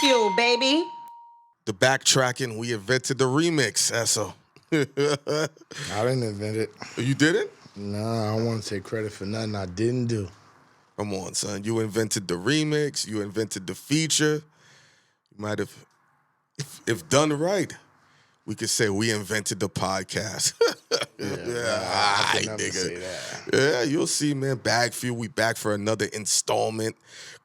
BagFuel, baby. The backtracking, we invented the remix, Esso. I didn't invent it. You didn't? Nah, I don't want to take credit for nothing I didn't do. Come on, son. You invented the remix. You invented the feature. You might have, if done right, we could say we invented the podcast. I could never say that. Yeah, you'll see, man. BagFuel, we back for another installment.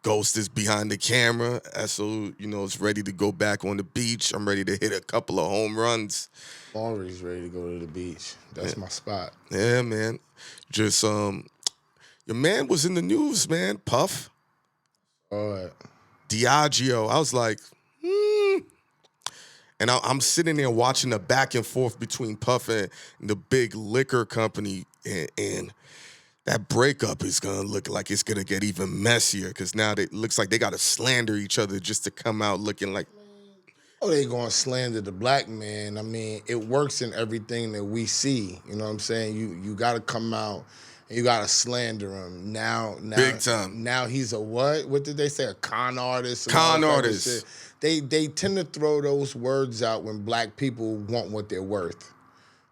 Ghost is behind the camera. So, is ready to go back on the beach. I'm ready to hit a couple of home runs. Always ready to go to the beach. That's my spot. Yeah, man. Just, your man was in the news, man. Puff. All right. Diageo. I was like, And I'm sitting there watching the back and forth between Puff and the big liquor company, and that breakup is going to look like it's going to get even messier because now it looks like they got to slander each other just to come out looking like... Oh, they going to slander the black man. I mean, it works in everything that we see. You know what I'm saying? You got to come out and you got to slander him. Now, big time. Now he's a what? What did they say? A con artist? Con artist. They tend to throw those words out when black people want what they're worth.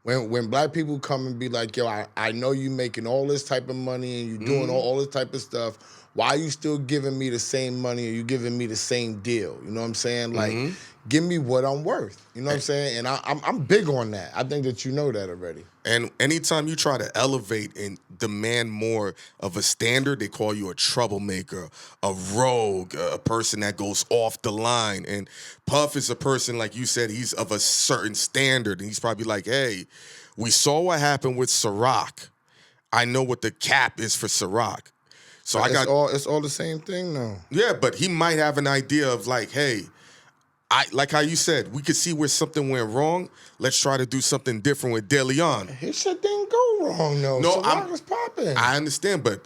When black people come and be like, yo, I know you making all this type of money and you doing all this type of stuff. Why are you still giving me the same money or you giving me the same deal? You know what I'm saying? Like, give me what I'm worth. You know what I'm saying? And I'm big on that. I think that you know that already. And anytime you try to elevate and demand more of a standard, they call you a troublemaker, a rogue, a person that goes off the line. And Puff is a person, like you said, he's of a certain standard. And he's probably like, hey, we saw what happened with Ciroc. I know what the cap is for Ciroc. So it's all the same thing now. Yeah, but he might have an idea of like, hey, like how you said, we could see where something went wrong. Let's try to do something different with De Leon. His shit didn't go wrong, though. No, Ciroc was popping. I understand, but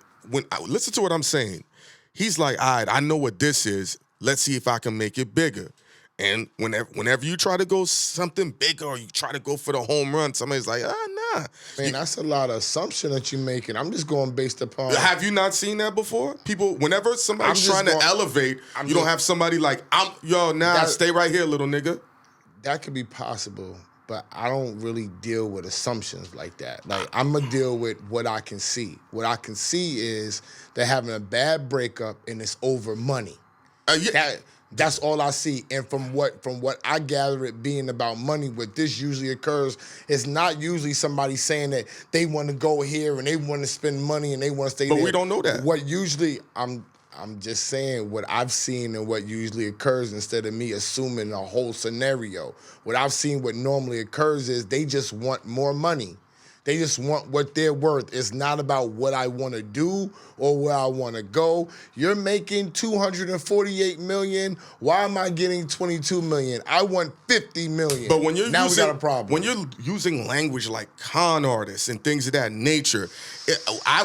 listen to what I'm saying. He's like, all right, I know what this is. Let's see if I can make it bigger. And whenever you try to go something bigger or you try to go for the home run, somebody's like, nah. Man, that's a lot of assumption that you're making. I'm just going based upon... Have you not seen that before? People, whenever somebody's trying to elevate, you don't have somebody like, stay right here, little nigga. That could be possible, but I don't really deal with assumptions like that. Like, I'm going to deal with what I can see. What I can see is they're having a bad breakup and it's over money. That's all I see. And from what I gather it being about money, what this usually occurs is not usually somebody saying that they want to go here and they want to spend money and they want to stay there. But we don't know that. What usually, I'm just saying what I've seen and what usually occurs instead of me assuming a whole scenario. What I've seen, what normally occurs is they just want more money. They just want what they're worth. It's not about what I want to do or where I want to go. You're making $248 million. Why am I getting $22 million? I want $50 million. But when we got a problem. When you're using language like con artists and things of that nature,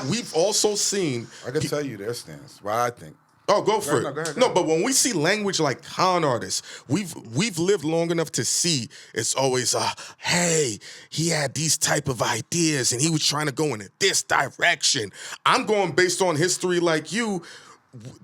we've also seen. I can tell you their stance. What I think. Oh, go for it. Go ahead. No, but when we see language like con artists, we've lived long enough to see it's always, hey, he had these type of ideas and he was trying to go in this direction. I'm going based on history like you.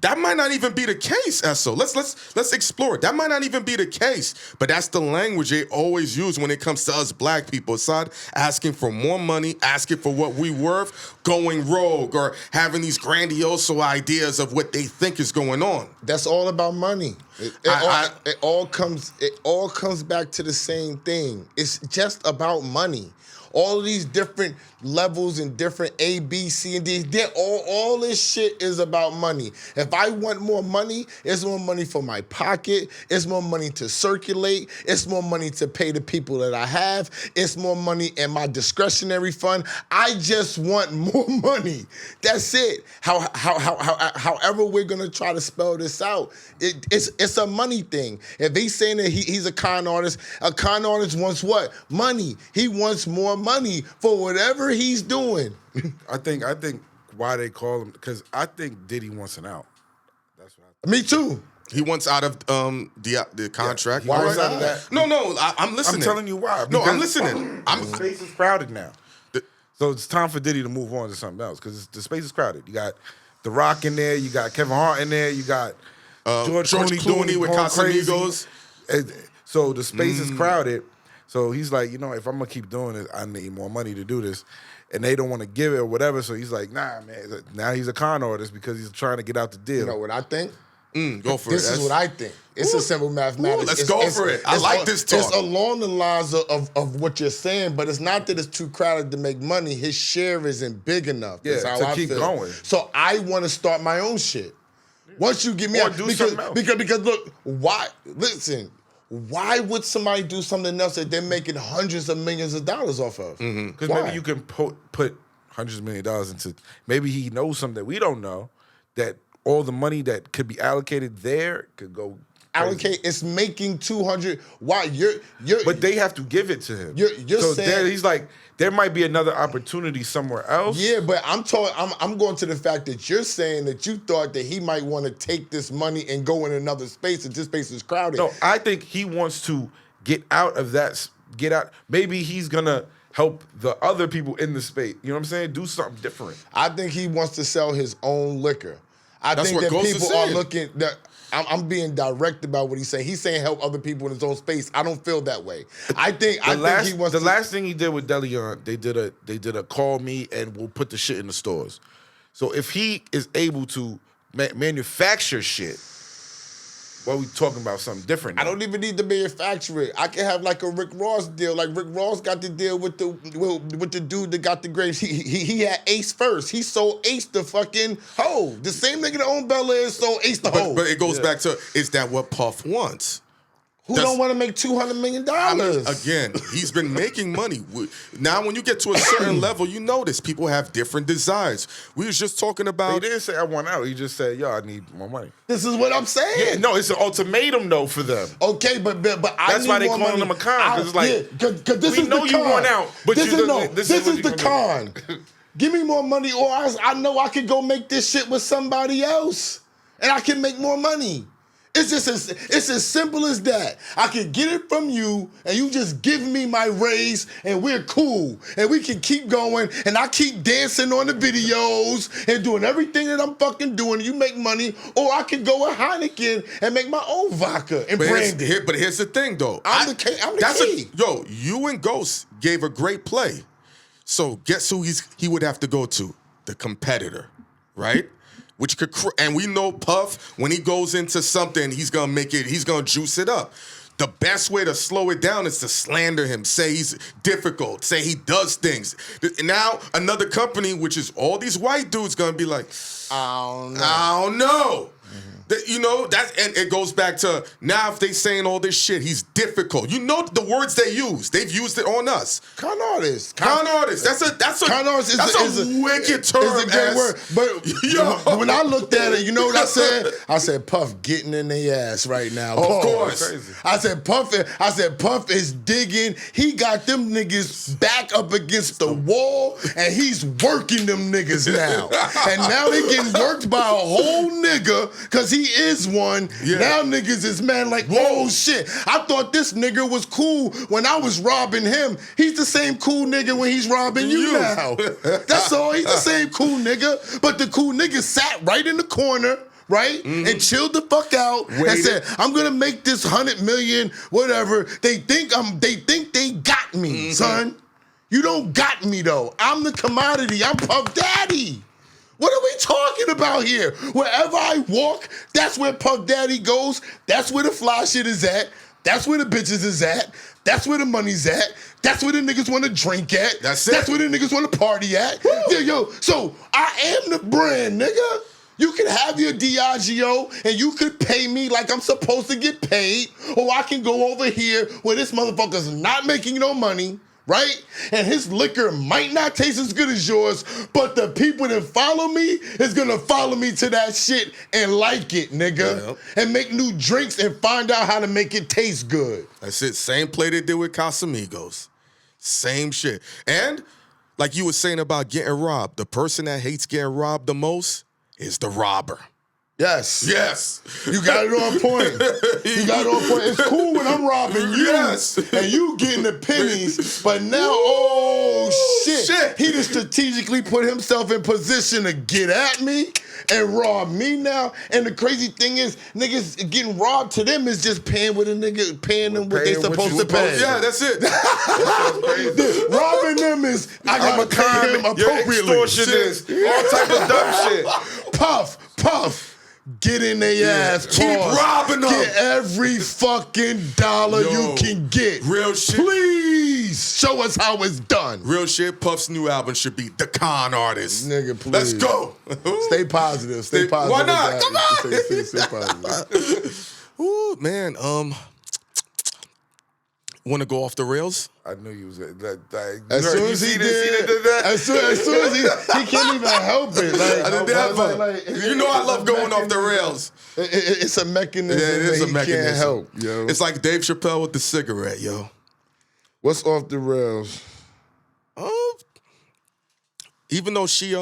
That might not even be the case, Esso. Let's explore it. That might not even be the case, but that's the language they always use when it comes to us black people. Aside asking for more money, asking for what we worth, going rogue, or having these grandiose ideas of what they think is going on. That's all about money. It all comes back to the same thing. It's just about money. All of these different levels and different A, B, C, and D, all this shit is about money. If I want more money, it's more money for my pocket. It's more money to circulate. It's more money to pay the people that I have. It's more money in my discretionary fund. I just want more money. That's it. However we're gonna try to spell this out, it's a money thing. If he's saying that he's a con artist wants what? Money. He wants more money for whatever he's doing. I think why they call him, because I think Diddy wants an out. That's what I Me think. too. He wants out of the contract. Why is that? No, I'm listening. I'm telling you why. No, I'm listening. The space is crowded now. So it's time for Diddy to move on to something else because the space is crowded. You got The Rock in there. You got Kevin Hart in there. You got George Clooney with going Casamigos. crazy. So the space is crowded. So he's like, if I'm gonna keep doing this, I need more money to do this. And they don't want to give it or whatever. So he's like, nah, man. Now he's a con artist because he's trying to get out the deal. You know what I think? Go for This is what I think. It's a simple mathematics. Let's go for it. I like this talk. It's along the lines of what you're saying, but it's not that it's too crowded to make money. His share isn't big enough. Yeah, That's how to I keep feel. going. So I want to start my own shit. Once you give me out, because look, why would somebody do something else that they're making hundreds of millions of dollars off of? Because maybe you can put hundreds of millions of dollars into, maybe he knows something that we don't know, that all the money that could be allocated there could go crazy. It's making 200. Why but they have to give it to him. You're so saying he's like, there might be another opportunity somewhere else. Yeah, but I'm going to the fact that you're saying that you thought that he might want to take this money and go in another space, and this space is crowded. No, I think he wants to get out of that. Maybe he's gonna help the other people in the space. You know what I'm saying? Do something different. I think he wants to sell his own liquor. That's think what that Ghost is people are saying. looking. I'm being direct about what he's saying. He's saying help other people in his own space. I don't feel that way. I think he wants. The last thing he did with Deleon, they did a call me and we'll put the shit in the stores. So if he is able to manufacture shit, well, we talking about something different now. I don't even need to manufacture it. I can have like a Rick Ross deal. Like Rick Ross got the deal with the dude that got the grapes. He had Ace first. He sold Ace the fucking hoe. The same nigga that owned Bel Air sold Ace the hoe. But it goes back to, is that what Puff wants? Who don't want to make $200 million? Again, he's been making money. Now, when you get to a certain level, you notice people have different desires. We was just talking about. He didn't say I want out. He just said, "Yo, I need more money." This is what I'm saying. Yeah, no, it's an ultimatum though for them. Okay, but I that's need why they more calling money. him a con. Because it's like, cause this we is know the you con. want out, but this is the con. Do. Give me more money, or I know I could go make this shit with somebody else, and I can make more money. It's as simple as that. I can get it from you, and you just give me my raise, and we're cool. And we can keep going, and I keep dancing on the videos and doing everything that I'm fucking doing. You make money, or I can go with Hynaken and make my own vodka and brand it. But here's the thing, though. I'm the key. You and Ghost gave a great play. So guess who he would have to go to? The competitor, right? Which could, and we know Puff, when he goes into something, he's gonna make it, he's gonna juice it up. The best way to slow it down is to slander him, say he's difficult, say he does things. Now, another company, which is all these white dudes, gonna be like, I don't know. And it goes back to, now if they saying all this shit, he's difficult. You know the words they use. They've used it on us. Con artist. Con artist. That's a wicked term. It's a great word. But when I looked at it, you know what I said? I said, Puff getting in their ass right now. Of course. I said, Puff is digging. He got them niggas back up against the wall, and he's working them niggas now. And now they getting worked by a whole nigga, because he is one. Yeah. Now niggas is mad like, whoa, shit. I thought this nigga was cool when I was robbing him. He's the same cool nigga when he's robbing you now. That's all. He's the same cool nigga. But the cool nigga sat right in the corner, right? Mm-hmm. And chilled the fuck out and said, I'm gonna make this 100 million, whatever. They think they got me, son. You don't got me though. I'm the commodity. I'm Puff Daddy. What are we talking about here? Wherever I walk, that's where Puff Daddy goes. That's where the fly shit is at. That's where the bitches is at. That's where the money's at. That's where the niggas want to drink at. That's where the niggas want to party at. So I am the brand, nigga. You can have your Diageo and you could pay me like I'm supposed to get paid, or I can go over here where this motherfucker's not making no money, right? And his liquor might not taste as good as yours, but the people that follow me is gonna follow me to that shit and like it, nigga. Yep. And make new drinks and find out how to make it taste good. That's it. Same play they did with Casamigos. Same shit. And like you were saying about getting robbed, the person that hates getting robbed the most is the robber. Yes. You got it on point. It's cool when I'm robbing you. Yes. And you getting the pennies. But now, shit. He just strategically put himself in position to get at me. and rob me now. And the crazy thing is, niggas getting robbed to them is just paying what a nigga paying them what they supposed to pay. Yeah, that's it. Robbing them is I gotta pay him appropriately. Extortionist, all type of dumb shit. Puff. Get in their ass. Keep robbing them. Get every fucking dollar you can get. Real shit. Please show us how it's done. Real shit. Puff's new album should be The Con Artist. Nigga, please. Let's go. Stay positive. Stay positive. Why not? Come on. Stay positive. Ooh, man. Want to go off the rails? I knew you was As soon as he did that, as soon as he can't even help it. You know I love going off the rails. It's a mechanism that he can't help. Yo. It's like Dave Chappelle with the cigarette, yo. What's off the rails? Even though she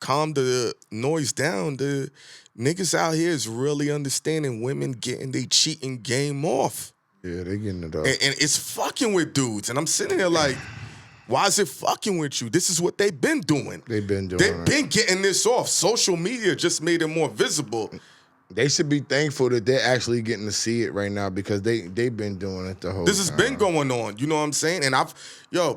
calmed the noise down, the niggas out here is really understanding women getting their cheating game off. Yeah, they getting it off. And it's fucking with dudes. And I'm sitting here like, why is it fucking with you? This is what they've been doing. They've been getting this off. Social media just made it more visible. They should be thankful that they're actually getting to see it right now because they've been doing it the whole time. This has been going on. You know what I'm saying? And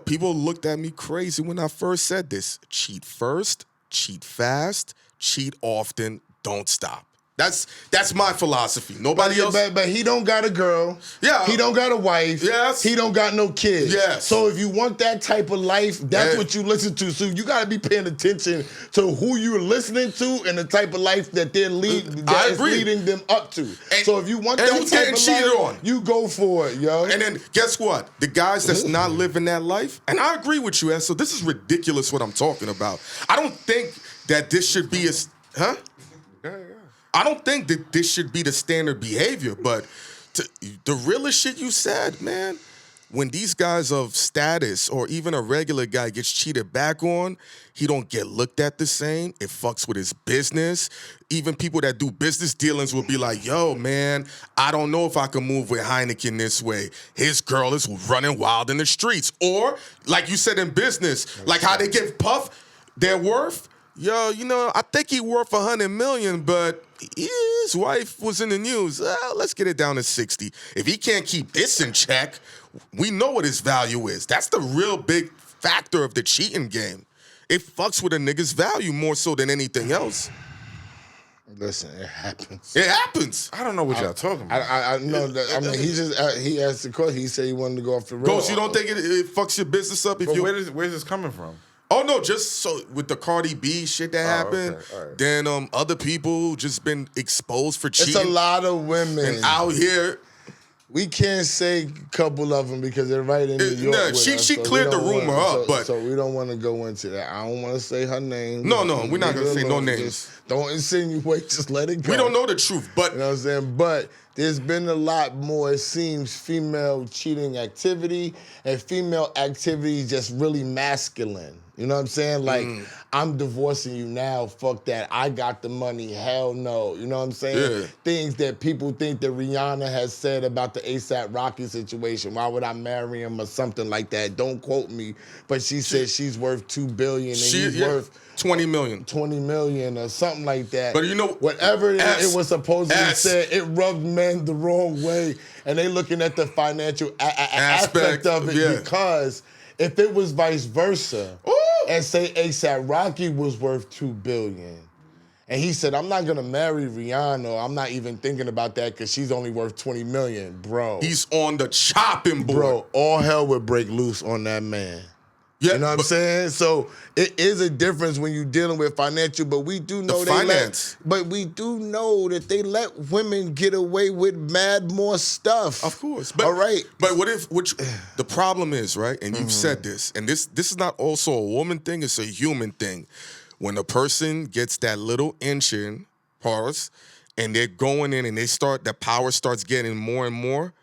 people looked at me crazy when I first said this. Cheat first, cheat fast, cheat often, don't stop. That's my philosophy. Nobody else. But he don't got a girl. Yeah. He don't got a wife. Yes. He don't got no kids. Yes. So if you want that type of life, that's what you listen to. So you got to be paying attention to who you're listening to and the type of life that they're leading them up to. So if you want that type of life, you go for it, yo. And then guess what? The guys that's not living that life, and I agree with you, so this is ridiculous what I'm talking about. I don't think that this should be I don't think that this should be the standard behavior, but the realest shit you said, man, when these guys of status or even a regular guy gets cheated back on, he don't get looked at the same. It fucks with his business. Even people that do business dealings will be like, yo, man, I don't know if I can move with Hynaken this way. His girl is running wild in the streets. Or, like you said in business, like how they give Puff their worth. Yo, I think he worth $100 million, but his wife was in the news. Let's get it down to 60. If he can't keep this in check, we know what his value is. That's the real big factor of the cheating game. It fucks with a nigga's value more so than anything else. Listen, it happens. It happens. I don't know what y'all talking about. I know that. I mean, he asked the question. He said he wanted to go off the road. Ghost, you don't think it fucks your business up? Where's this coming from? Oh, no, just so with the Cardi B shit that happened, okay. All right. Then other people just been exposed for cheating. It's a lot of women. And out here. We can't say a couple of them because they're right in New York. No, she cleared the rumor up, but so we don't want to go into that. I don't want to say her name. No, we're not gonna say no names. Just don't insinuate. Just let it go. We don't know the truth, but you know what I'm saying. But there's been a lot more, it seems, female cheating activity and female activity just really masculine. You know what I'm saying? Like, I'm divorcing you now. Fuck that. I got the money. Hell no. You know what I'm saying? Yeah. Things that people think that Rihanna has said about the ASAP Rocky situation. Why would I marry him or something like that? Don't quote me. But she said she's worth $2 billion and he's worth $20 million. $20 million or something like that. But whatever it was supposedly said, it rubbed men the wrong way. And they looking at the financial aspect of it because if it was vice versa, and say ASAP Rocky was worth $2 billion, and he said, I'm not gonna marry Rihanna, I'm not even thinking about that because she's only worth $20 million, bro. He's on the chopping board. Bro, all hell would break loose on that man. Yeah, you know what I'm saying? So it is a difference when you're dealing with financial, but we do know we do know that they let women get away with mad more stuff. Of course. But, all right. But the problem is, right? And you've said this, and this is not also a woman thing, it's a human thing. When a person gets that little inch in, pause, and they're going in and the power starts getting more and more,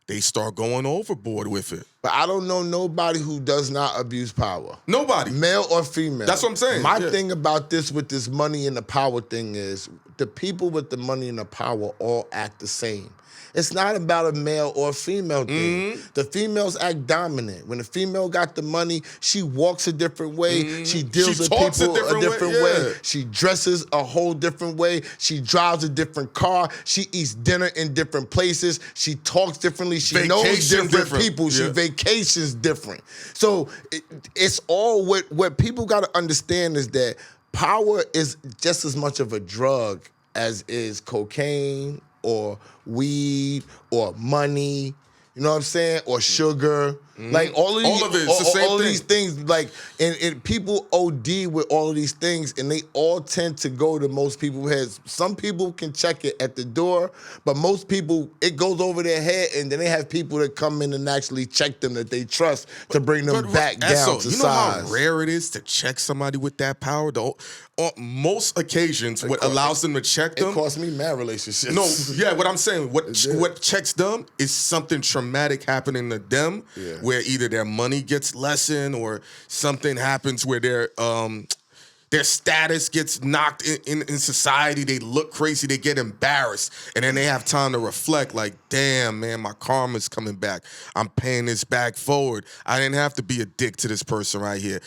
they start going overboard with it. But I don't know nobody who does not abuse power. Nobody. Male or female. That's what I'm saying. My thing about this with this money and the power thing is the people with the money and the power all act the same. It's not about a male or a female thing. The females act dominant. When the female got the money, she walks a different way. She deals with people a different way. She dresses a whole different way. She drives a different car. She eats dinner in different places. She talks differently. She knows different people. She vacations different. So it's all what people got to understand is that power is just as much of a drug as is cocaine or weed or money, you know what I'm saying? Or sugar. Like all of these things, like and people OD with all of these things, and they all tend to go to most people's heads. Some people can check it at the door, but most people, it goes over their head, and then they have people that come in and actually check them that they trust to bring them back down to size. You know how rare it is to check somebody with that power? On most occasions, what allows them to check them... It costs me mad relationships. No, yeah, what I'm saying, what checks them is something traumatic happening to them, where either their money gets lessened or something happens where their status gets knocked in society. They look crazy. They get embarrassed. And then they have time to reflect like, damn, man, my karma's coming back. I'm paying this back forward. I didn't have to be a dick to this person right here.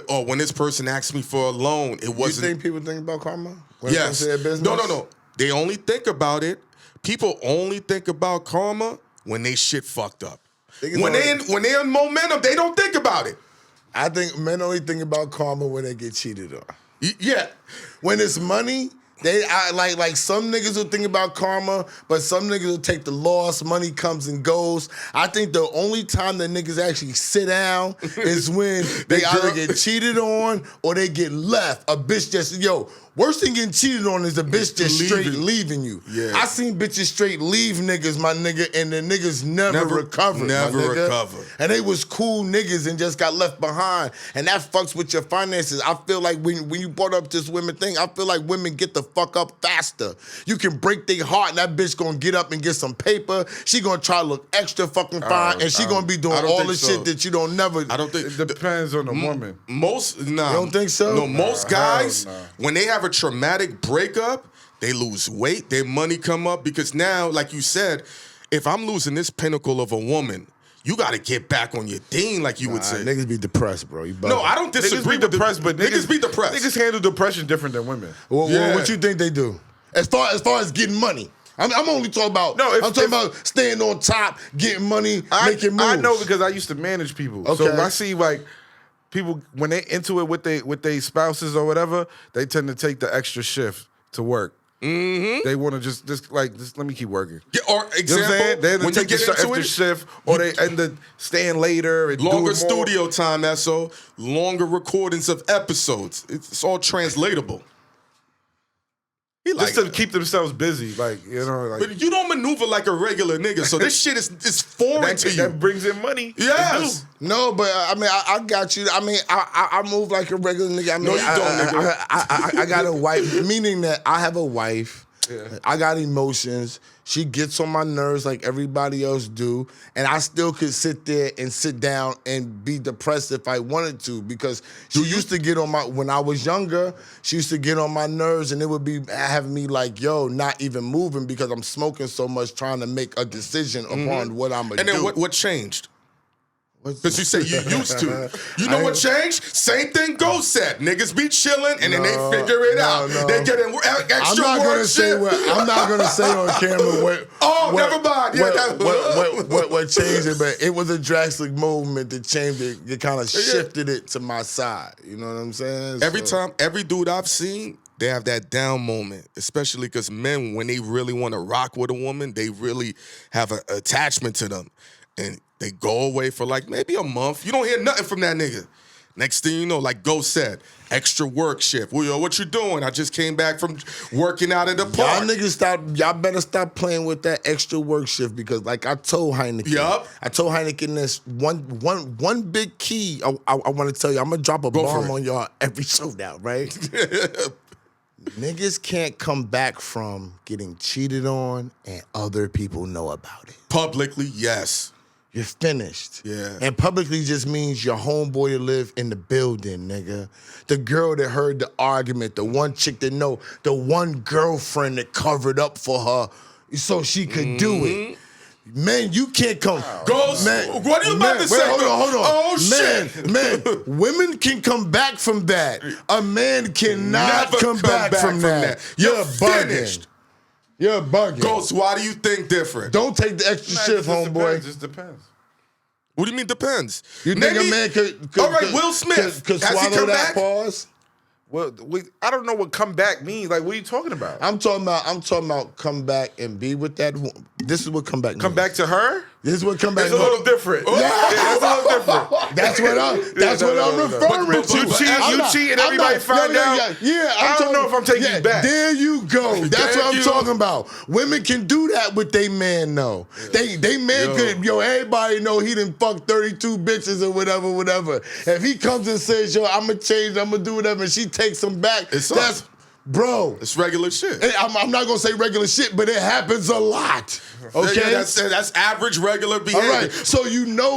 When this person asked me for a loan, it wasn't... You think people think about karma? Yes. No. They only think about it. People only think about karma when they shit fucked up. When they're in momentum, they don't think about it. I think men only think about karma when they get cheated on. Yeah. When it's money, like some niggas will think about karma, but some niggas will take the loss. Money comes and goes. I think the only time that niggas actually sit down is when they either get cheated on or they get left. A bitch just, worst thing getting cheated on is a bitch just straight leaving you. Yeah. I seen bitches straight leave niggas, my nigga, and the niggas never recovered, Never my nigga. recovered. And they was cool niggas and just got left behind. And that fucks with your finances. I feel like when you brought up this women thing, I feel like women get the fuck up faster. You can break their heart and that bitch gonna get up and get some paper. She gonna try to look extra fucking fine and she gonna be doing all the shit that you don't never... I don't think... It depends on the woman. You don't think so? No, most guys, when they have a traumatic breakup, they lose weight, their money come up, because now, like you said, if I'm losing this pinnacle of a woman, you got to get back on your thing, like you would say. Niggas be depressed, bro. No, I don't disagree with depressed, but niggas be depressed. Niggas handle depression different than women. Well, what you think they do? As far as getting money. I'm only talking about. I'm talking about staying on top, getting money, making moves. I know because I used to manage people. Okay. So I see like people when they into it with they spouses or whatever, they tend to take the extra shift to work. Mm-hmm. They want to just let me keep working. Yeah, or example, you know they when take you get the into extra shift, or they end up staying later and longer studio time. That's so longer recordings of episodes. It's all translatable. Just to keep themselves busy, like. But you don't maneuver like a regular nigga, so this shit is foreign to you. That brings in money. Yes. No, but I mean, I got you. I mean, I move like a regular nigga. I mean, no, you don't, nigga. I got a wife, meaning that I have a wife. Yeah. I got emotions. She gets on my nerves like everybody else do, and I still could sit there and sit down and be depressed if I wanted to, because she used to get on when I was younger, she used to get on my nerves, and it would be having me like, not even moving because I'm smoking so much, trying to make a decision upon what I'm gonna do. And then what changed? Because you say you used to. You know what changed? Same thing Ghost said. Niggas be chilling and then they figure it out. No. They get in extra work shit. I'm not going to say on camera what... never mind. What changed it, but it was a drastic movement that changed it. It kind of shifted it to my side. You know what I'm saying? Every dude I've seen, they have that down moment, especially because men, when they really want to rock with a woman, they really have an attachment to them. And they go away for like maybe a month. You don't hear nothing from that nigga. Next thing you know, like Ghost said, extra work shift. Well, what you doing? I just came back from working out in the park. Y'all better stop playing with that extra work shift, because like I told Hynaken. I told Hynaken this one big key I want to tell you. I'm going to drop a bomb on y'all every show now, right? Niggas can't come back from getting cheated on and other people know about it. Publicly, yes. you're finished. Yeah. And publicly just means your homeboy that live in the building, nigga. The girl that heard the argument, the one chick that know, the one girlfriend that covered up for her so she could do it. Man, you can't come. Ghost, Man, what are you about to say? Hold on. Oh, shit. Man, women can come back from that. A man cannot Never come back from that. You're finished. bugging. You're bugging. Ghost, why do you think different? Don't take the extra shift, homeboy. It just depends. What do you mean depends? You think a man could all right, Will Smith, could has he swallow come that back? pause? Well, I don't know what come back means. Like, what are you talking about? I'm talking about come back and be with that woman. This is what come back means. Come back to her? This is what come back It's a means. little different. Yeah. It's a little different. That's what I'm referring But to. You cheat and everybody found out? Yeah, I don't know if I'm taking you back. There you go. That's Thank what I'm you. talking about. Women can do that with they man, though. They man could, everybody know he done fucked 32 bitches or whatever. If he comes and says, I'm going to change, I'm going to do whatever, and she takes him back, that's, bro. It's regular shit. I'm not going to say regular shit, but it happens a lot. Okay? Yeah, that's average, regular behavior. All right, so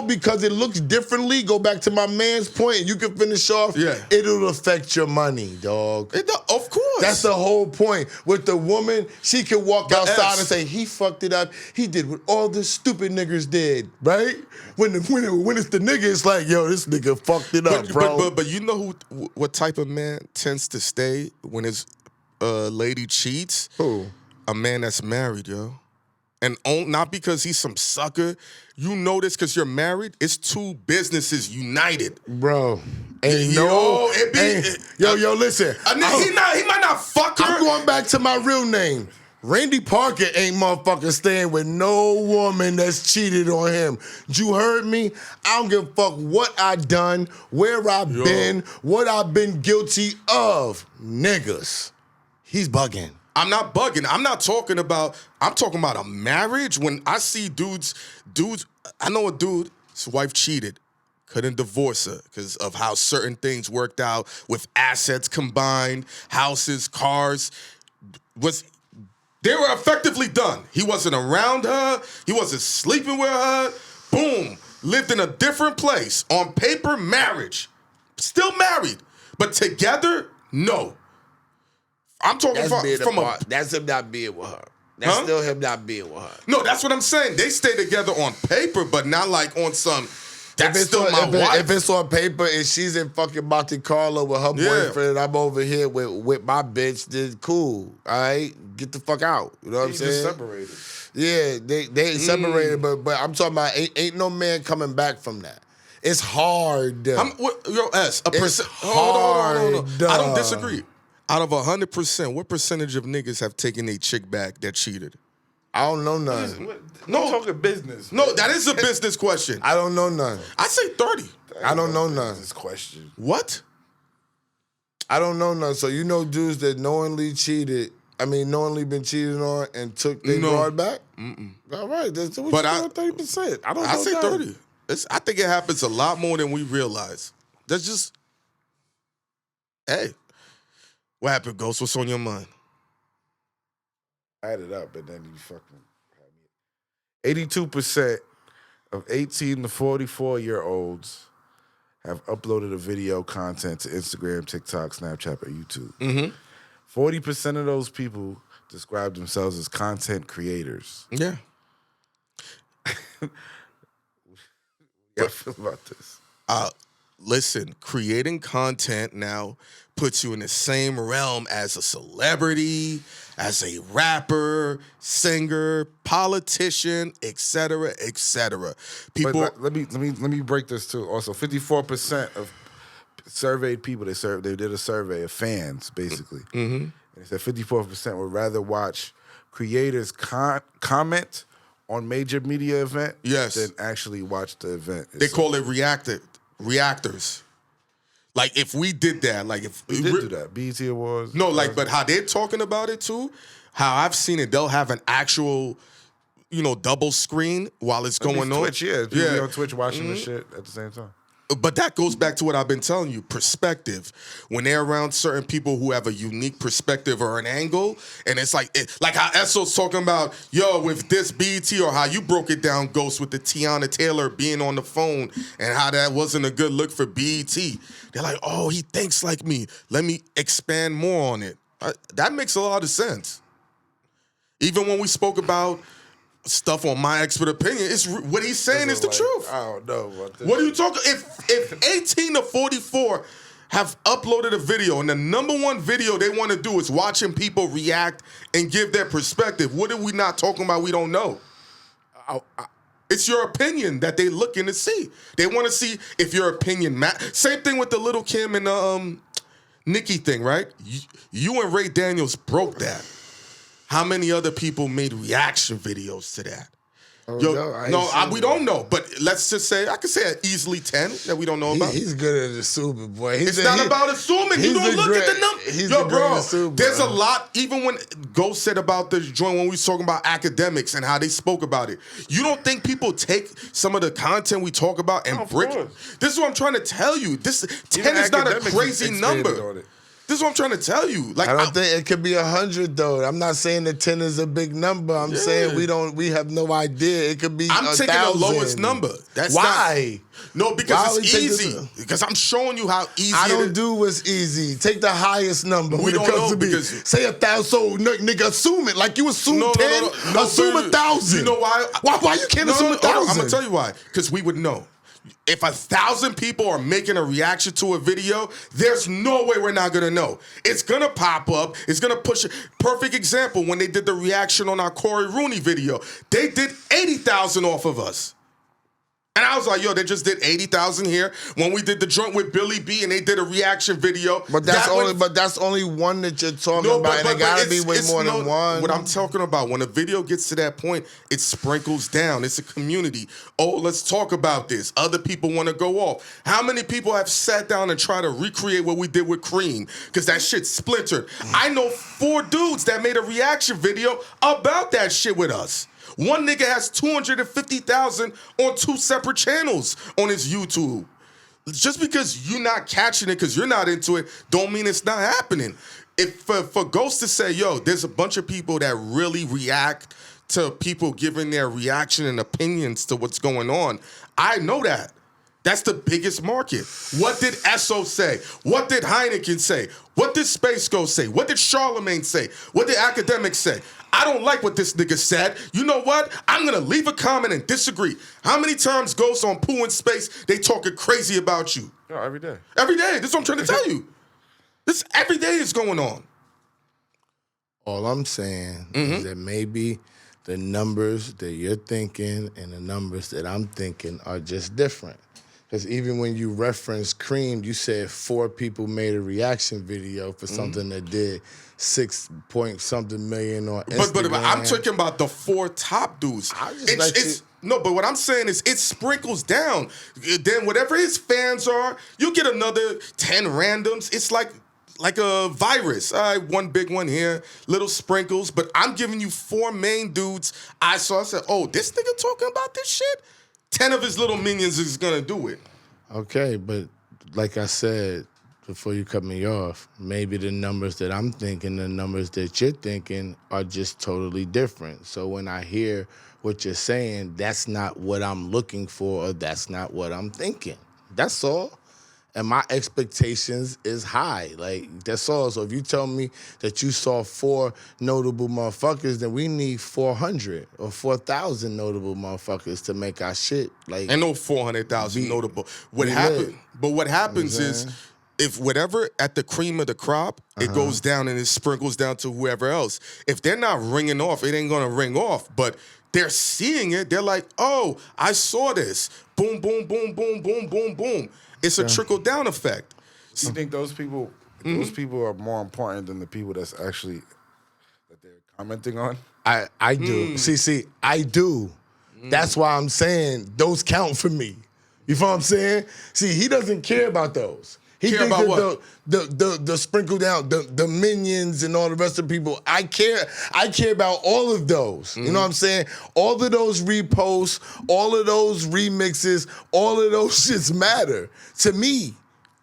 because it looks differently, go back to my man's point, and you can finish off, it'll affect your money, dog. Of course. That's the whole point. With the woman, she can walk outside and say, he fucked it up. He did what all the stupid niggas did, right? When it's the nigga, it's like, yo, this nigga fucked it up, bro. But you know what type of man tends to stay when his lady cheats? Who? A man that's married, yo. And not because he's some sucker. You know this because you're married. It's two businesses united. Bro. Yo, listen. He might not fuck her. I'm going back to my real name. Randy Parker ain't motherfucking staying with no woman that's cheated on him. You heard me? I don't give a fuck what I done, where I been, what I've been guilty of. Niggas. He's bugging. I'm not bugging. I'm talking about a marriage. When I see dudes, I know a dude, his wife cheated, couldn't divorce her because of how certain things worked out with assets combined, houses, cars. They were effectively done. He wasn't around her. He wasn't sleeping with her. Boom. Lived in a different place. On paper, marriage. Still married. But together, no. I'm talking that's him not being with her. That's still him not being with her. No, that's what I'm saying. They stay together on paper, but not like on some. That's still my wife. If it's on paper and she's in fucking Monte Carlo with her boyfriend, and I'm over here with my bitch, then cool. All right, get the fuck out. You know what I'm saying? Just separated. Yeah, they ain't separated, but I'm talking about ain't no man coming back from that. It's hard. It's hard. Hold on. I don't disagree. Out of 100%, what percentage of niggas have taken a chick back that cheated? I don't know none. No, talking business. No, that is a business question. I don't know none. I say 30. I don't know none. This question. What? I don't know none. So you know dudes that knowingly been cheated on and took their broad back? All right, that's what you doing 30%. I say 30. I think it happens a lot more than we realize. That's just, hey. What happened, Ghost? What's on your mind? I added up, and then you fucking had me. 82% of 18 to 44-year-olds have uploaded a video content to Instagram, TikTok, Snapchat, or YouTube. 40% of those people describe themselves as content creators. Yeah. How do you feel about this? Listen, creating content now puts you in the same realm as a celebrity, as a rapper, singer, politician, etc., etc. People. But let me break this too. Also, 54% of surveyed people they did a survey of fans basically. And they said 54% would rather watch creators comment on major media event than actually watch the event. They call it reactors. Like if we did that, like if we did do that, BET Awards. No, like but how they're talking about it too, how I've seen it, they'll have an actual, double screen while it's going on. Twitch, yeah. Be on Twitch watching the shit at the same time. But that goes back to what I've been telling you, perspective. When they're around certain people who have a unique perspective or an angle, and it's like how Esso's talking about, yo, with this BET, or how you broke it down, Ghost, with the Tiana Taylor being on the phone and how that wasn't a good look for BET. They're like, oh, he thinks like me. Let me expand more on it. That makes a lot of sense. Even when we spoke about stuff on My Expert Opinion, it's what he's saying is the truth. I don't know about this. What are you talking? If 18 to 44 have uploaded a video, and the number one video they want to do is watching people react and give their perspective, what are we not talking about? We don't know. It's your opinion that they looking to see. They want to see if your opinion Same thing with the Little Kim and the Nicki thing, right? You and Ray Daniels broke that. How many other people made reaction videos to that? Oh, we don't know. But let's just say, I could say easily 10 that we don't know about. He's good at assuming, boy. It's not about assuming. You don't look at the numbers. Yo, bro, there's a lot, even when Ghost said about the joint when we was talking about academics and how they spoke about it. You don't think people take some of the content we talk about and brick it? This is what I'm trying to tell you. 10 is not a crazy number. This is what I'm trying to tell you. Like, I don't think it could be 100 though. I'm not saying that 10 is a big number. I'm saying we have no idea. It could be. I'm taking 1,000. The lowest number. That's why? No, because it's easy. Because I'm showing you how easy. I don't do what's easy. Take the highest number. We don't know because say 1,000. So nigga, assume it like you assume 10. No, assume 1,000. You know why? Why you can't assume 1,000? I'm gonna tell you why. Because we would know. If 1,000 people are making a reaction to a video, there's no way we're not gonna know. It's gonna pop up. It's gonna push it. Perfect example, when they did the reaction on our Corey Rooney video, they did 80,000 off of us. And I was like, yo, they just did 80,000 here. When we did the joint with Billy B and they did a reaction video. But that's only one that you're talking about, and it gotta be way more than one. What I'm talking about, when a video gets to that point, it sprinkles down. It's a community. Oh, let's talk about this. Other people want to go off. How many people have sat down and tried to recreate what we did with Cream? Because that shit splintered. I know 4 dudes that made a reaction video about that shit with us. One nigga has 250,000 on 2 separate channels on his YouTube. Just because you're not catching it because you're not into it, don't mean it's not happening. If for Ghost to say, yo, there's a bunch of people that really react to people giving their reaction and opinions to what's going on, I know that. That's the biggest market. What did Esso say? What did Hynaken say? What did Space Ghost say? What did Charlemagne say? What did Academics say? I don't like what this nigga said. You know what? I'm gonna leave a comment and disagree. How many times Ghost on Pooh in Space, they talking crazy about you? No, every day. Every day. This is what I'm trying to tell you. This every day is going on. All I'm saying is that maybe the numbers that you're thinking and the numbers that I'm thinking are just different. Because even when you reference Cream, you said 4 people made a reaction video for something that did 6-point-something million on Instagram. But I'm talking about the 4 top dudes. No, but what I'm saying is it sprinkles down. Then whatever his fans are, you get another 10 randoms. It's like a virus. All right, one big one here, little sprinkles. But I'm giving you 4 main dudes I saw. I said, oh, this nigga talking about this shit? 10 of his little minions is gonna do it. Okay, but like I said before you cut me off, maybe the numbers that I'm thinking, the numbers that you're thinking are just totally different. So when I hear what you're saying, that's not what I'm looking for, or that's not what I'm thinking. That's all. And my expectations is high. Like, that's all. So if you tell me that you saw 4 notable motherfuckers, then we need 400 or 4,000 notable motherfuckers to make our shit. Like, and no 400,000 notable. What happens is, if whatever at the cream of the crop, it goes down and it sprinkles down to whoever else. If they're not ringing off, it ain't gonna ring off. But they're seeing it. They're like, oh, I saw this. Boom, boom, boom, boom, boom, boom, boom. It's a trickle-down effect. You think those people are more important than the people that's actually that they're commenting on? I do. See, I do. That's why I'm saying those count for me. You feel what I'm saying? See, he doesn't care about those. He Care thinks about that the sprinkle down, the minions and all the rest of the people. I care about all of those. You know what I'm saying? All of those reposts, all of those remixes, all of those shits matter to me.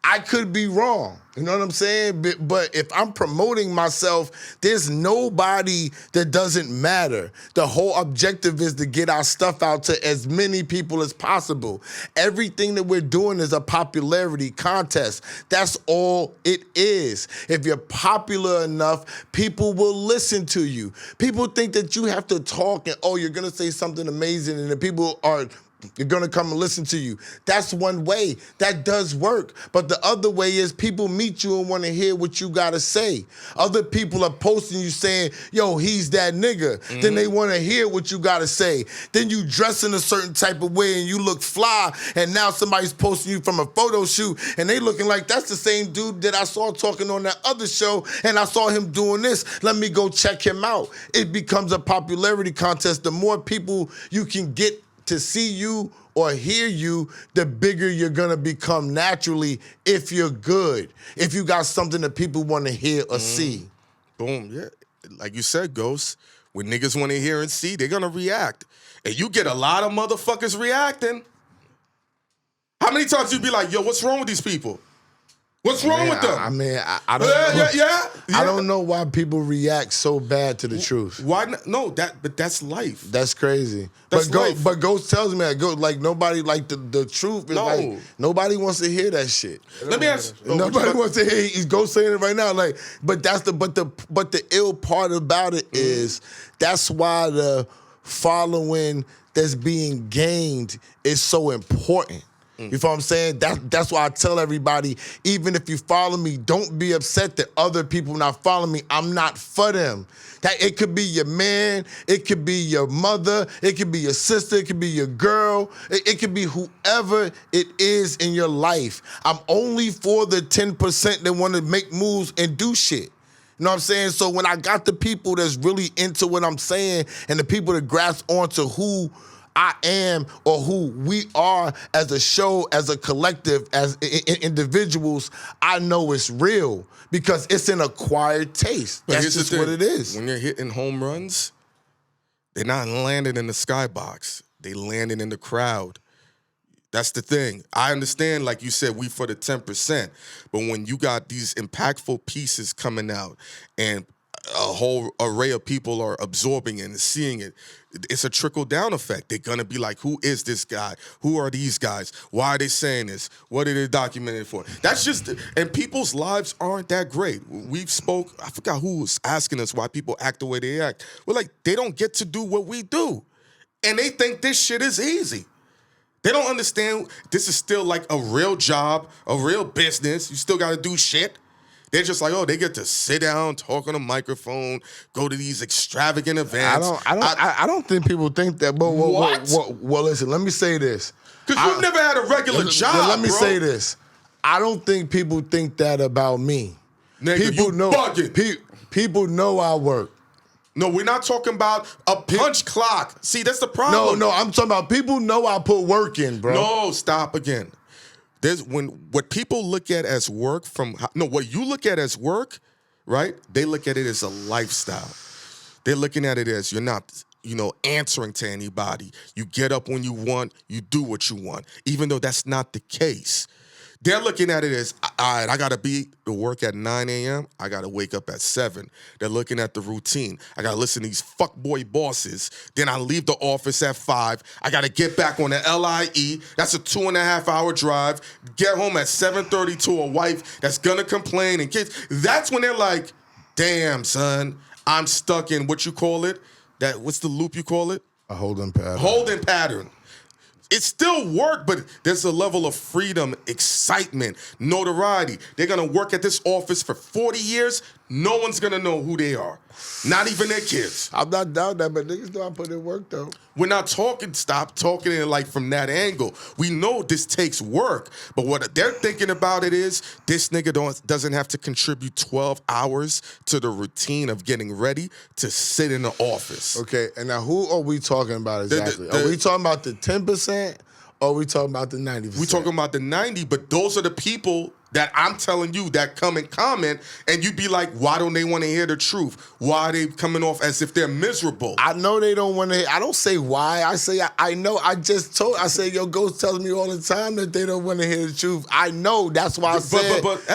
I could be wrong. You know what I'm saying? But if I'm promoting myself, there's nobody that doesn't matter. The whole objective is to get our stuff out to as many people as possible. Everything that we're doing is a popularity contest. That's all it is. If you're popular enough, people will listen to you. People think that you have to talk and, you're going to say something amazing and the people are... You're going to come and listen to you. That's one way. That does work. But the other way is people meet you and want to hear what you got to say. Other people are posting you saying, yo, he's that nigga. Then they want to hear what you got to say. Then you dress in a certain type of way and you look fly, and now somebody's posting you from a photo shoot and they looking like that's the same dude that I saw talking on that other show and I saw him doing this. Let me go check him out. It becomes a popularity contest. The more people you can get to see you or hear you, the bigger you're gonna become naturally if you're good. If you got something that people want to hear or see. Boom, yeah. Like you said, Ghost, when niggas want to hear and see, they're gonna react. And you get a lot of motherfuckers reacting. How many times you be like, yo, what's wrong with these people? What's wrong with them? I mean, I don't know. Yeah. I don't know why people react so bad to the truth. Why not? No, but that's life. That's crazy. That's life. But Ghost tells me that nobody like the truth is like nobody wants to hear that shit. Let me ask. Nobody wants to hear. He's Ghost saying it right now. Like, but the ill part about it is that's why the following that's being gained is so important. You feel what I'm saying? That's why I tell everybody, even if you follow me, don't be upset that other people not following me. I'm not for them. That it could be your man, it could be your mother, it could be your sister, it could be your girl, it could be whoever it is in your life. I'm only for the 10% that want to make moves and do shit. You know what I'm saying? So when I got the people that's really into what I'm saying and the people that grasp onto who I am or who we are as a show, as a collective, as individuals, I know it's real because it's an acquired taste. But that's just what it is. When you're hitting home runs, they're not landing in the skybox. They landing in the crowd. That's the thing. I understand, like you said, we for the 10%. But when you got these impactful pieces coming out and a whole array of people are absorbing it and seeing it, it's a trickle-down effect. They're going to be like, who is this guy? Who are these guys? Why are they saying this? What are they documented for? That's just, and people's lives aren't that great. We've spoke, I forgot who was asking us why people act the way they act. We're like, they don't get to do what we do. And they think this shit is easy. They don't understand this is still like a real job, a real business. You still got to do shit. They're just like, they get to sit down, talk on a microphone, go to these extravagant events. I don't think people think that. But well, listen, let me say this. Because you've never had a regular job, Let me say this. I don't think people think that about me. Nigga, people know bugging. People know I work. No, we're not talking about a punch clock. See, that's the problem. No, I'm talking about people know I put work in, bro. No, stop again. What people look at as work what you look at as work, right? They look at it as a lifestyle. They're looking at it as you're not, answering to anybody. You get up when you want, you do what you want, even though that's not the case. They're looking at it as, all right, I got to be to work at 9 a.m. I got to wake up at 7. They're looking at the routine. I got to listen to these fuckboy bosses. Then I leave the office at 5. I got to get back on the LIE. That's a 2.5-hour drive. Get home at 7:30 to a wife that's going to complain and kids. That's when they're like, damn, son, I'm stuck in what you call it? What's the loop you call it? A holding pattern. Holding pattern. It's still work, but there's a level of freedom, excitement, notoriety. They're going to work at this office for 40 years. No one's going to know who they are. Not even their kids. I'm not down that, but niggas know I put in work, though. We're not stop talking it like from that angle. We know this takes work, but what they're thinking about it is this nigga doesn't have to contribute 12 hours to the routine of getting ready to sit in the office. Okay, and now who are we talking about exactly? Are we talking about the 10% or are we talking about the 90%? We're talking about the 90, but those are the people that I'm telling you that come and comment, and you be like, why don't they want to hear the truth? Why are they coming off as if they're miserable? I know they don't want to hear. I don't say why. I say I know. I say, yo, Ghost tells me all the time that they don't want to hear the truth. I know. That's why I said. But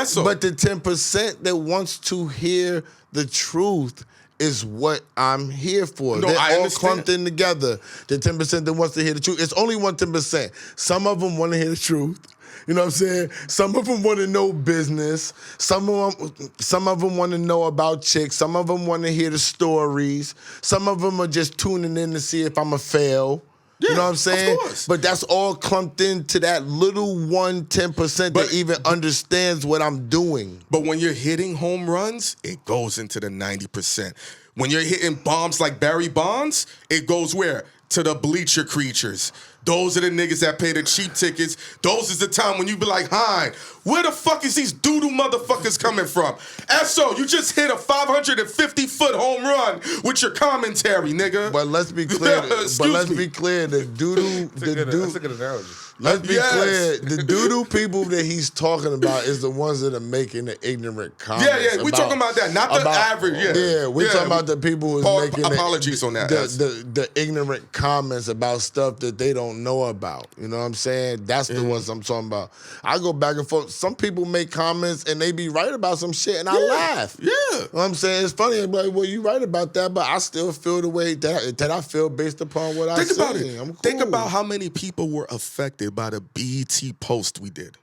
the 10% that wants to hear the truth is what I'm here for. No, They're I all understand. clumped in together. The 10% that wants to hear the truth. It's only 10%. Some of them want to hear the truth. You know what I'm saying? Some of them want to know business. Some of them want to know about chicks. Some of them want to hear the stories. Some of them are just tuning in to see if I'm a fail. Yeah, you know what I'm saying? of course. But that's all clumped into that little 10% that even understands what I'm doing. But when you're hitting home runs, it goes into the 90%. When you're hitting bombs like Barry Bonds, it goes where? To the bleacher creatures. Those are the niggas that pay the cheap tickets. Those is the time when you be like, Hine, where the fuck is these doo-doo motherfuckers coming from? SO, you just hit a 550-foot home run with your commentary, nigga. But let's be clear. Be clear. The doo-doo, That's a good analogy. Let's be clear. The doo-doo people that he's talking about is the ones that are making the ignorant comments. Yeah, we talking about that, not the average. Yeah, we talking about the people who's making apologies on that. The ignorant comments about stuff that they don't know about. You know what I'm saying? That's the ones I'm talking about. I go back and forth. Some people make comments and they be right about some shit, and I laugh. Yeah, you know what I'm saying? It's funny. I'm like, well, you right about that, but I still feel the way that I feel based upon what I see. Think about it. I'm cool. Think about how many people were affected by the BET post we did.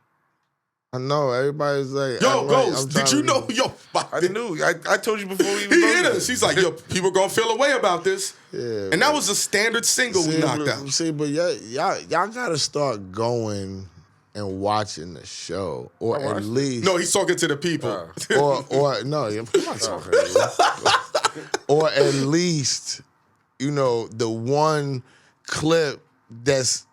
I know everybody's like, yo, Ghost, did you know? Yo, I knew. I told you before we even he hit us. He's like, yo, people gonna feel a way about this. Yeah, and that was a standard single we knocked out. See, but y'all gotta start going and watching the show, or at least. No, he's talking to the people. or no, I'm not talking to you. Or at least, you know, the one clip that's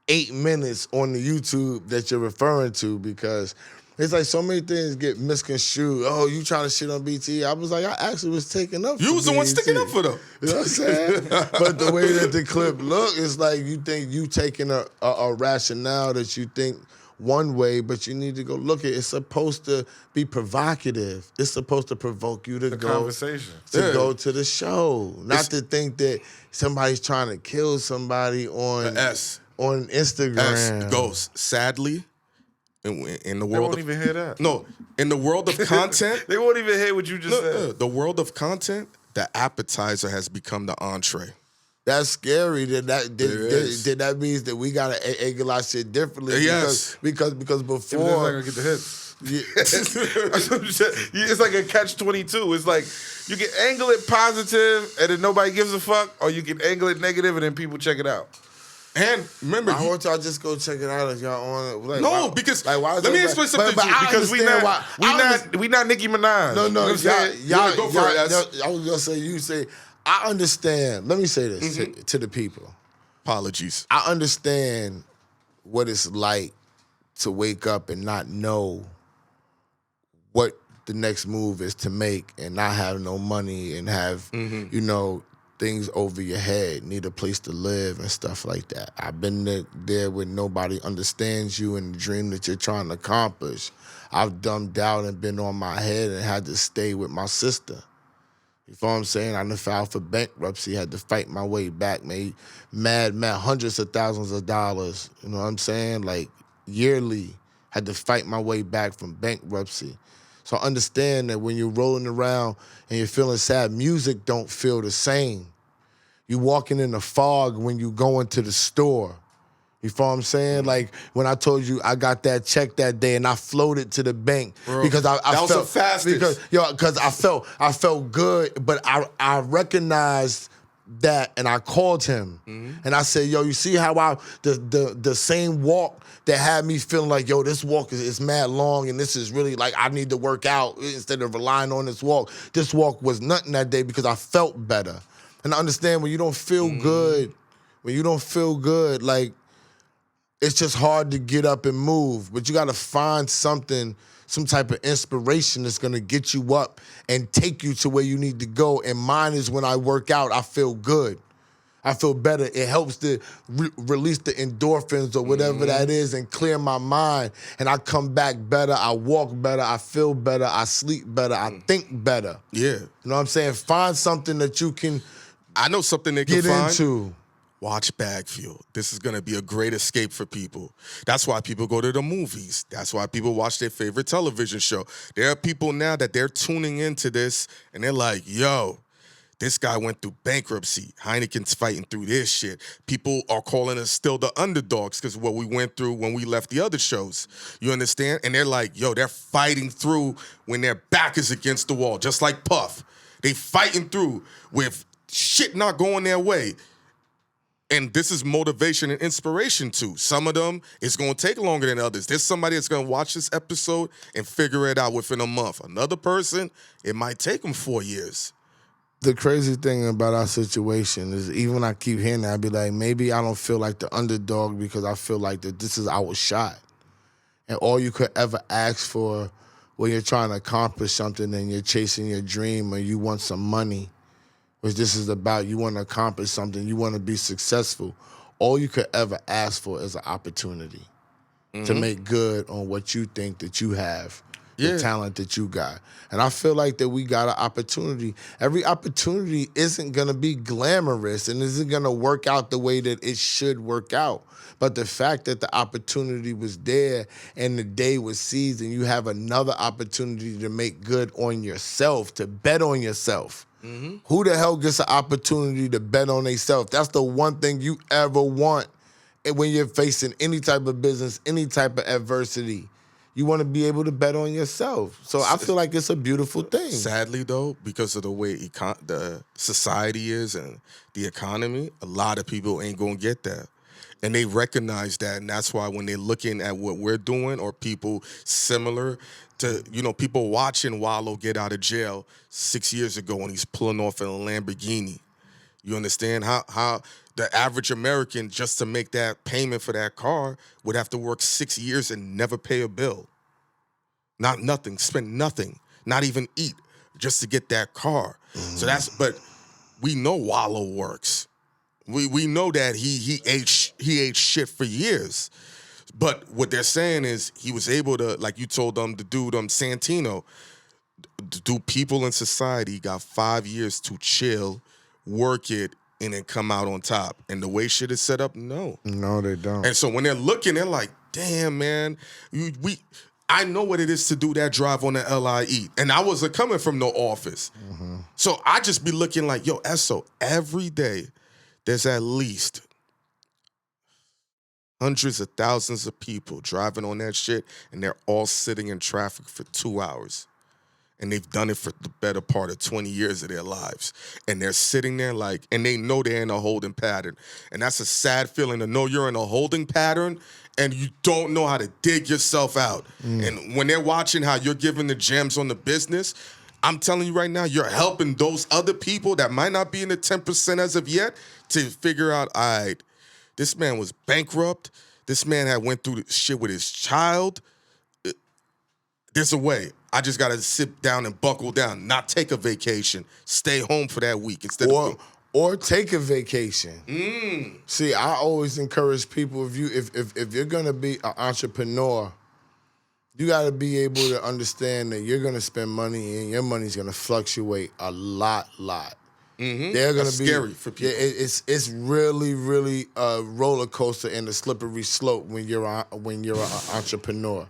8 minutes on the YouTube that you're referring to, because it's like so many things get misconstrued. Oh, you trying to shit on BT? I was like, I actually was taking up for You was the one sticking up for them. You know what I'm saying? But the way that the clip look, it's like you think you taking a rationale that you think one way, but you need to go look at it. It's supposed to be provocative. It's supposed to provoke you to conversation. Go to the show. Not to think that somebody's trying to kill somebody on Instagram. Ghost. Sadly, in the world, they won't even hear that. No, in the world of content, they won't even hear what you just said. The world of content, the appetizer has become the entree. That's scary. That means that we gotta analyze shit differently. Yes. Because before they're not gonna get the hits. It's like a catch-22. It's like you can angle it positive and then nobody gives a fuck, or you can angle it negative and then people check it out. And remember, I want y'all just go check it out if y'all on. Like, no, why, because like, why let me explain something to you. Because we not Nicki Minaj. No, you know y'all go for it. I was gonna say, you say, I understand. Let me say this to the people. Apologies. I understand what it's like to wake up and not know what the next move is to make, and not have no money, and have you know, things over your head, need a place to live and stuff like that. I've been there where nobody understands you and the dream that you're trying to accomplish. I've dumbed out and been on my head and had to stay with my sister. You know what I'm saying? I done filed for bankruptcy, had to fight my way back, made mad hundreds of thousands of dollars, you know what I'm saying? Like yearly, had to fight my way back from bankruptcy. So I understand that when you're rolling around and you're feeling sad, music don't feel the same. You walking in the fog when you go into the store. You feel what I'm saying? Like when I told you I got that check that day and I floated to the bank. Bro, because I that was felt, the fastest. Because I felt good, but I recognized that, and I called him and I said, yo, you see how the same walk that had me feeling like, yo, this walk is mad long and this is really like I need to work out instead of relying on this walk. This walk was nothing that day because I felt better. And I understand when you don't feel good, like it's just hard to get up and move. But you gotta find something, some type of inspiration that's gonna get you up and take you to where you need to go. And mine is when I work out, I feel good. I feel better. It helps to release the endorphins or whatever that is and clear my mind. And I come back better. I walk better. I feel better. I sleep better. I think better. Yeah. You know what I'm saying? Find something that you can I know something they can get find. into. Watch BagFuel. This is going to be a great escape for people. That's why people go to the movies. That's why people watch their favorite television show. There are people now that they're tuning into this and they're like, yo, this guy went through bankruptcy. Hynaken's fighting through this shit. People are calling us still the underdogs because of what we went through when we left the other shows. You understand? And they're like, yo, they're fighting through when their back is against the wall, just like Puff. They fighting through with shit not going their way. And this is motivation and inspiration too. Some of them, it's going to take longer than others. There's somebody that's going to watch this episode and figure it out within a month. Another person, it might take them 4 years. The crazy thing about our situation is even when I keep hearing that, I be like, maybe I don't feel like the underdog because I feel like that this is our shot. And all you could ever ask for when you're trying to accomplish something and you're chasing your dream or you want some money, which this is about, you want to accomplish something, you want to be successful, all you could ever ask for is an opportunity to make good on what you think that you have. The talent that you got. And I feel like that we got an opportunity. Every opportunity isn't going to be glamorous and isn't going to work out the way that it should work out. But the fact that the opportunity was there and the day was seized and you have another opportunity to make good on yourself, to bet on yourself. Who the hell gets an opportunity to bet on themselves? That's the one thing you ever want when you're facing any type of business, any type of adversity. You want to be able to bet on yourself. So I feel like it's a beautiful thing. Sadly, though, because of the way the society is and the economy, a lot of people ain't going to get that. And they recognize that, and that's why when they're looking at what we're doing or people similar to, people watching Wallow get out of jail 6 years ago when he's pulling off in a Lamborghini. You understand how the average American, just to make that payment for that car, would have to work 6 years and never pay a bill. Nothing, spend nothing, not even eat, just to get that car. So but we know Wallow works. We know that he ate shit for years. But what they're saying is he was able to, like you told them, the dude, Santino, do people in society got 5 years to chill, work it, and then come out on top. And the way shit is set up, no. No, they don't. And so when they're looking, they're like, damn, man, I know what it is to do that drive on the LIE. And I wasn't coming from no office. So I just be looking like, yo, Esso, every day there's at least hundreds of thousands of people driving on that shit, and they're all sitting in traffic for 2 hours. And they've done it for the better part of 20 years of their lives. And they're sitting there and they know they're in a holding pattern. And that's a sad feeling to know you're in a holding pattern and you don't know how to dig yourself out. And when they're watching how you're giving the gems on the business, I'm telling you right now, you're helping those other people that might not be in the 10% as of yet to figure out, all right, this man was bankrupt. This man had went through shit with his child. There's a way. I just got to sit down and buckle down, not take a vacation, stay home for that week instead or take a vacation. See, I always encourage people, if you're going to be an entrepreneur, you got to be able to understand that you're going to spend money and your money's going to fluctuate a lot. They're going to be scary for people. Yeah, it's really, really a roller coaster and a slippery slope when you're an entrepreneur.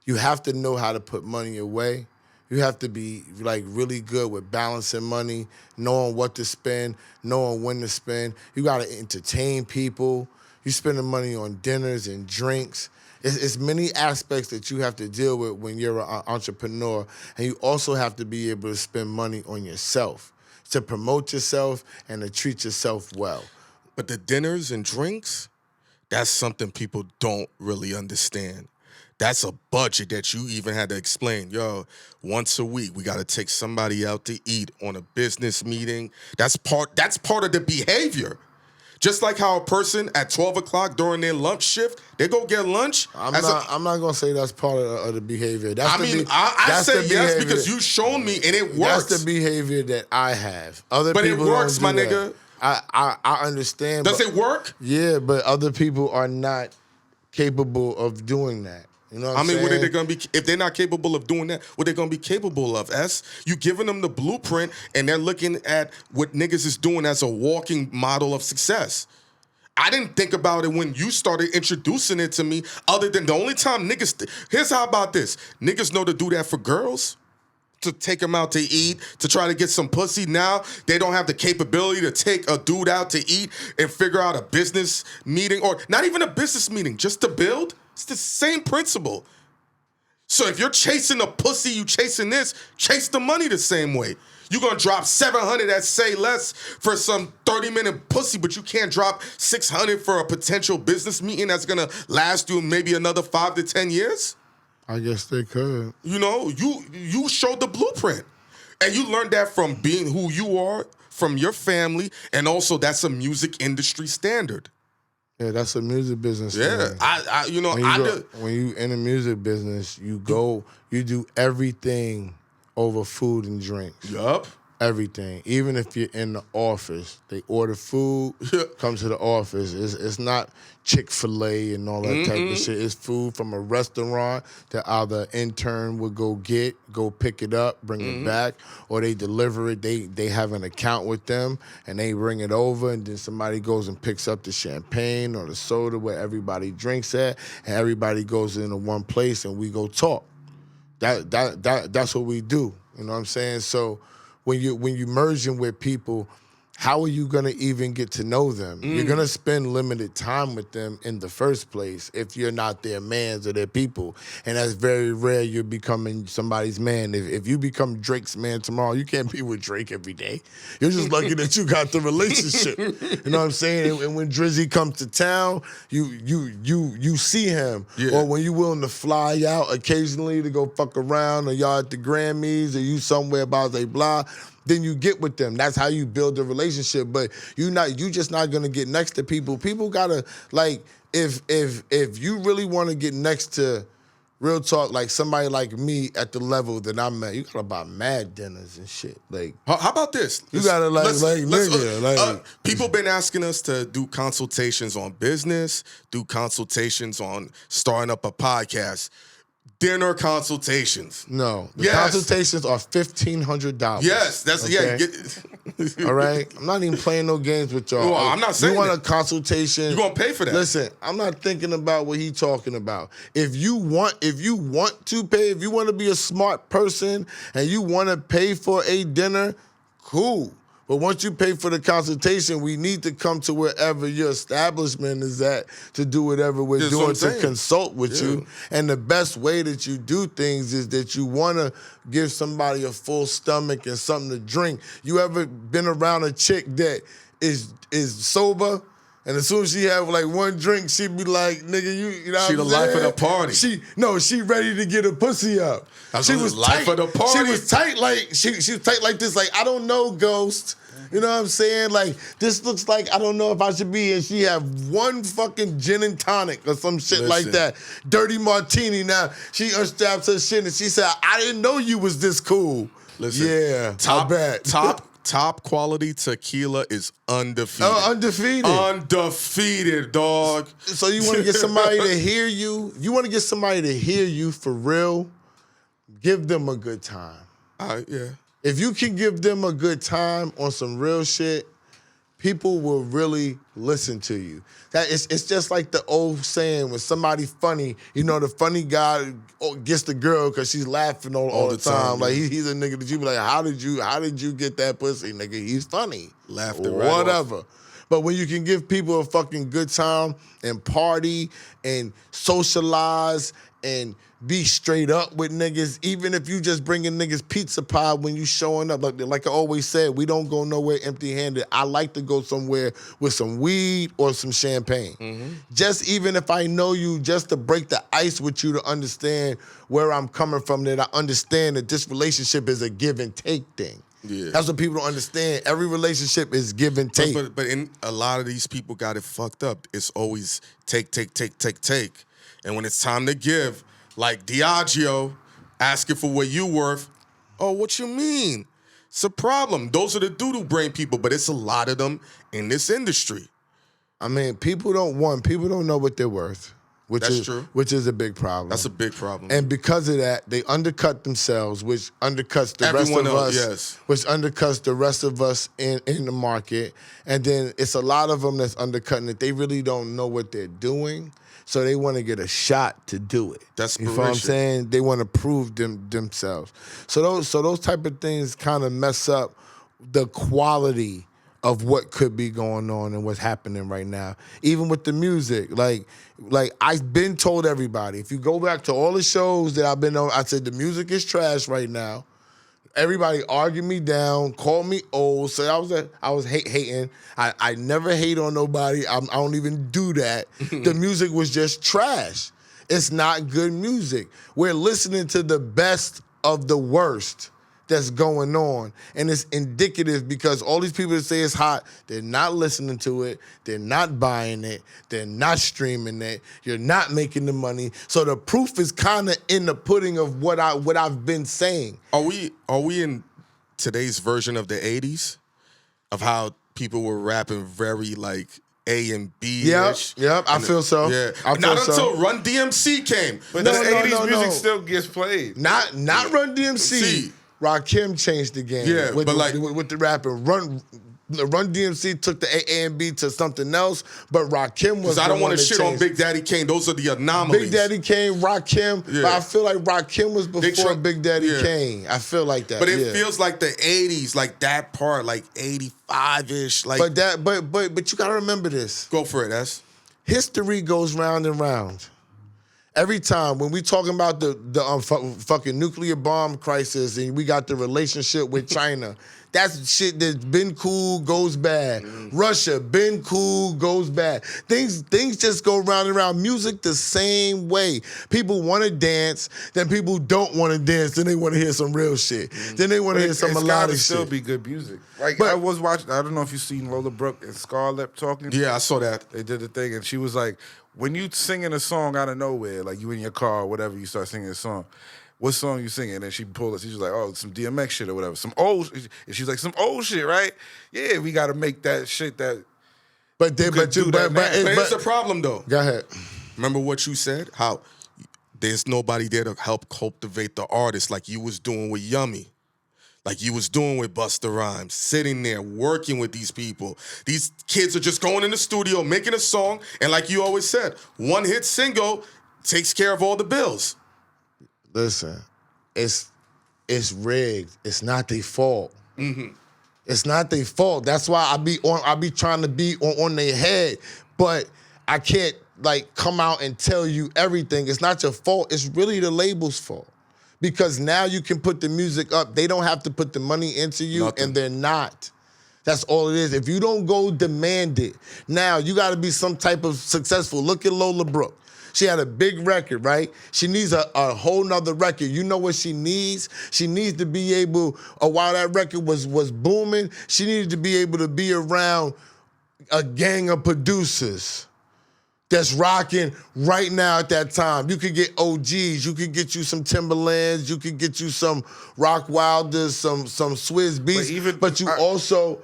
You have to know how to put money away. You have to be really good with balancing money, knowing what to spend, knowing when to spend. You got to entertain people. You spending money on dinners and drinks. It's many aspects that you have to deal with when you're an entrepreneur, and you also have to be able to spend money on yourself, to promote yourself and to treat yourself well. But the dinners and drinks, that's something people don't really understand. That's a budget that you even had to explain. Yo, once a week, we got to take somebody out to eat on a business meeting. That's part of the behavior. Just like how a person at 12 o'clock during their lunch shift, they go get lunch. I'm not going to say that's part of the behavior. I say yes because you shown me and it works. That's the behavior that I have. Other but people it works, don't do my that. nigga. I understand. Does it work? Yeah, but other people are not capable of doing that. You know what I'm saying? What are they gonna be if they're not capable of doing that? What they gonna be capable of? You giving them the blueprint, and they're looking at what niggas is doing as a walking model of success. I didn't think about it when you started introducing it to me. Other than the only time niggas, here's how about this: niggas know to do that for girls, to take them out to eat, to try to get some pussy. Now they don't have the capability to take a dude out to eat and figure out a business meeting, or not even a business meeting, just to build. It's the same principle. So if you're chasing a pussy, you chasing this, chase the money the same way. You're gonna drop 700 at Say Less for some 30-minute pussy, but you can't drop 600 for a potential business meeting that's gonna last you maybe another 5 to 10 years? I guess they could. You know, you showed the blueprint. And you learned that from being who you are, from your family, and also that's a music industry standard. Yeah, that's a music business. Yeah, thing. When you in the music business, you do everything over food and drinks. Yup. Everything. Even if you're in the office, they order food, come to the office. It's not Chick-fil-A and all that type of shit. It's food from a restaurant that either intern would go pick it up, bring it back, or they deliver it. They have an account with them, and they bring it over, and then somebody goes and picks up the champagne or the soda where everybody drinks at, and everybody goes into one place, and we go talk. That's what we do. You know what I'm saying? So when you merging with people, how are you gonna even get to know them? You're gonna spend limited time with them in the first place if you're not their mans or their people. And that's very rare you're becoming somebody's man. If you become Drake's man tomorrow, you can't be with Drake every day. You're just lucky that you got the relationship. You know what I'm saying? And when Drizzy comes to town, you see him. Yeah. Or when you're willing to fly out occasionally to go fuck around, or y'all at the Grammys, or you somewhere blah blah blah, then you get with them. That's how you build a relationship. But you just not gonna get next to people. People gotta, like, if you really wanna get next to, real talk, like somebody like me at the level that I'm at, you gotta buy mad dinners and shit. Like, how about this? You gotta people been asking us to do consultations on business, do consultations on starting up a podcast. Dinner consultations. No, the consultations are $1,500. Yes, that's okay? All right, I'm not even playing no games with y'all. Well, I'm not saying you want a consultation. You gonna pay for that? Listen, I'm not thinking about what he's talking about. If you want to pay, if you want to be a smart person and you want to pay for a dinner, cool. But once you pay for the consultation, we need to come to wherever your establishment is at to do whatever we're doing to consult with you. And the best way that you do things is that you want to give somebody a full stomach and something to drink. You ever been around a chick that is sober? And as soon as she have like one drink, she be like, nigga, you know what I'm saying? She the life of the party. She ready to get her pussy up. She was life of the party. She was tight like, she was tight like this, like, I don't know, Ghost. You know what I'm saying? Like, this looks like I don't know if I should be here. She have one fucking gin and tonic or some shit like that. Dirty martini. Now, she unstraps her shit and she said, I didn't know you was this cool. Listen, yeah, top quality tequila is undefeated. Oh, undefeated. Undefeated, dog. So you want to get somebody to hear you? You want to get somebody to hear you for real? Give them a good time. Yeah. If you can give them a good time on some real shit, people will really listen to you. It's just like the old saying, when somebody funny, you know, the funny guy gets the girl because she's laughing all the time. Like, he's a nigga that you be like, how did you get that pussy, nigga? He's funny. Laughed it right whatever. Off. But when you can give people a fucking good time and party and socialize and be straight up with niggas, even if you just bringing niggas pizza pie when you showing up. Like I always said, we don't go nowhere empty-handed. I like to go somewhere with some weed or some champagne. Mm-hmm. Just even if I know you, just to break the ice with you, to understand where I'm coming from, that I understand that this relationship is a give and take thing. Yeah. That's what people don't understand. Every relationship is give and take. But in a lot of these people got it fucked up. It's always take. And when it's time to give, like Diageo asking for what you worth, oh, what you mean? It's a problem. Those are the doodle brain people, but it's a lot of them in this industry. I mean, people don't know what they're worth. That's true. Which is a big problem. That's a big problem. And because of that, they undercut themselves, which undercuts the rest of us. Yes. Which undercuts the rest of us in the market. And then it's a lot of them that's undercutting it. They really don't know what they're doing, so they want to get a shot to do it. Desperation. You know what I'm saying? They want to prove themselves. So those type of things kind of mess up the quality of what could be going on and what's happening right now. Even with the music, like I've been told everybody, if you go back to all the shows that I've been on, I said the music is trash right now. Everybody argued me down, called me old, said I was hating. I never hate on nobody. I don't even do that. The music was just trash. It's not good music. We're listening to the best of the worst that's going on. And it's indicative because all these people that say it's hot, they're not listening to it, they're not buying it, they're not streaming it, you're not making the money. So the proof is kind of in the pudding of what I've been saying. Are we in today's version of the 80s? Of how people were rapping very like A and B-ish? Yep, I feel so. Yeah. I feel Not so. until Run DMC came. But the 80s music still gets played. Not Run DMC. Rakim changed the game. Yeah, with the rapping. Run DMC took the A and B to something else, but Rakim was. I don't want to shit on Big Daddy Kane. Those are the anomalies. Big Daddy Kane, Rakim, but I feel like Rakim was before Big Daddy Kane. I feel like that. But it feels like the 80s, like that part, like 85-ish. Like, but you gotta remember this. Go for it, S. History goes round and round. Every time when we talking about the fucking nuclear bomb crisis and we got the relationship with China, that's shit that's been cool, goes bad. Russia, been cool, goes bad. Things just go round and round. Music the same way. People want to dance, then people don't want to dance, then they want to hear some real shit. Then they want to hear some melodic shit. Still be good music. Like I was watching, I don't know if you've seen Lola Brooke and Scarlett talking. Yeah, I saw that. They did the thing and she was like, when you singing a song out of nowhere, like you in your car or whatever, you start singing a song, what song you singing? And then she pulled us, she's like, oh, some DMX shit or whatever. Some old, and she's like, some old shit, right? Yeah, we got to make that shit that. But it's a problem though. Go ahead. Remember what you said? How there's nobody there to help cultivate the artist like you was doing with Yummy. Like you was doing with Busta Rhymes, sitting there working with these people. These kids are just going in the studio, making a song, and like you always said, one hit single takes care of all the bills. Listen, it's rigged. It's not their fault. Mm-hmm. It's not their fault. That's why I be trying to be on their head, but I can't like come out and tell you everything. It's not your fault. It's really the label's fault. Because now you can put the music up. They don't have to put the money into you, and they're not. That's all it is. If you don't go demand it, now you got to be some type of successful. Look at Lola Brooke. She had a big record, right? She needs a whole nother record. You know what she needs? She needs to be able, while that record was booming, she needed to be able to be around a gang of producers that's rocking right now at that time. You could get OGs, you could get you some Timberlands, you could get you some Rock Wilders, some Swizz Beatz, but you also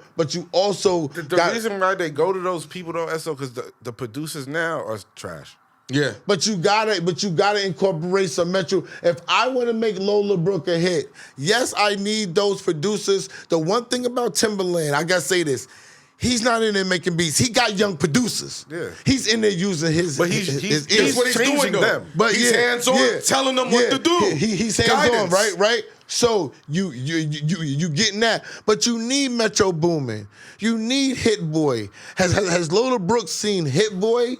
the reason why they go to those people though, SO, because the producers now are trash. Yeah. But you gotta incorporate some Metro. If I want to make Lola Brooke a hit, yes, I need those producers. The one thing about Timberland, I gotta say this. He's not in there making beats. He got young producers. Yeah. He's in there using his. But he's what he's doing though. Them. But he's hands-on, telling them what to do. He's hands-on, right? So you getting that. But you need Metro Boomin. You need Hit Boy. Has Lola Brooks seen Hit Boy?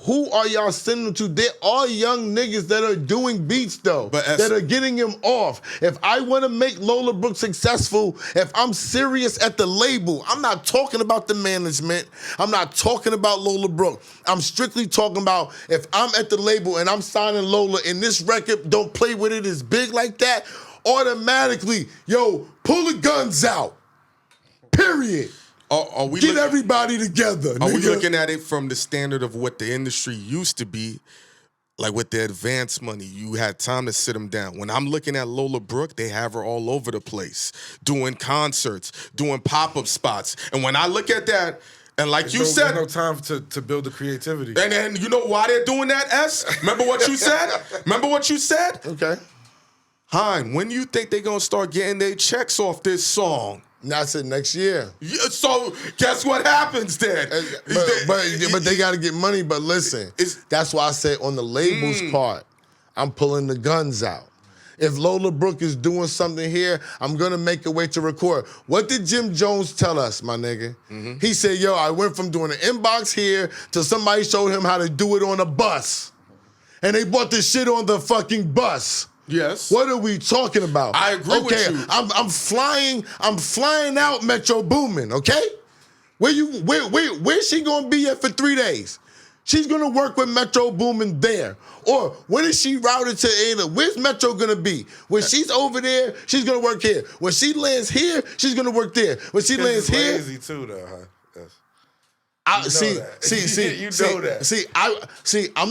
Who are y'all sending them to? There are young niggas that are doing beats, though, that are getting him off. If I want to make Lola Brooke successful, if I'm serious at the label, I'm not talking about the management. I'm not talking about Lola Brooke. I'm strictly talking about if I'm at the label and I'm signing Lola and this record don't play with it as big like that, automatically, yo, pull the guns out. Period. Get everybody together. Are we looking at it from the standard of what the industry used to be? like with the advance money, you had time to sit them down. When I'm looking at Lola Brooke, they have her all over the place, doing concerts, doing pop-up spots. And when I look at that, and like you said, there's no time to build the creativity. And then you know why they're doing that, S? Remember what you said? Okay. Hein, when you think they're going to start getting their checks off this song? That's it, next year. Yeah, so guess what happens then? But they got to get money. But listen, that's why I say on the labels part, I'm pulling the guns out. If Lola Brooke is doing something here, I'm going to make a way to record. What did Jim Jones tell us, my nigga? He said, yo, I went from doing an inbox here to somebody showed him how to do it on a bus. And they bought this shit on the fucking bus. Yes. What are we talking about? I agree with you. I'm flying out Metro Boomin, okay? Where's she gonna be at for 3 days? She's gonna work with Metro Boomin there. Or when is she routed to Ada? Where's Metro gonna be? When she's over there, she's gonna work here. When she lands here, she's gonna work there. When she lands here, lazy too, though, huh? Yes. I'm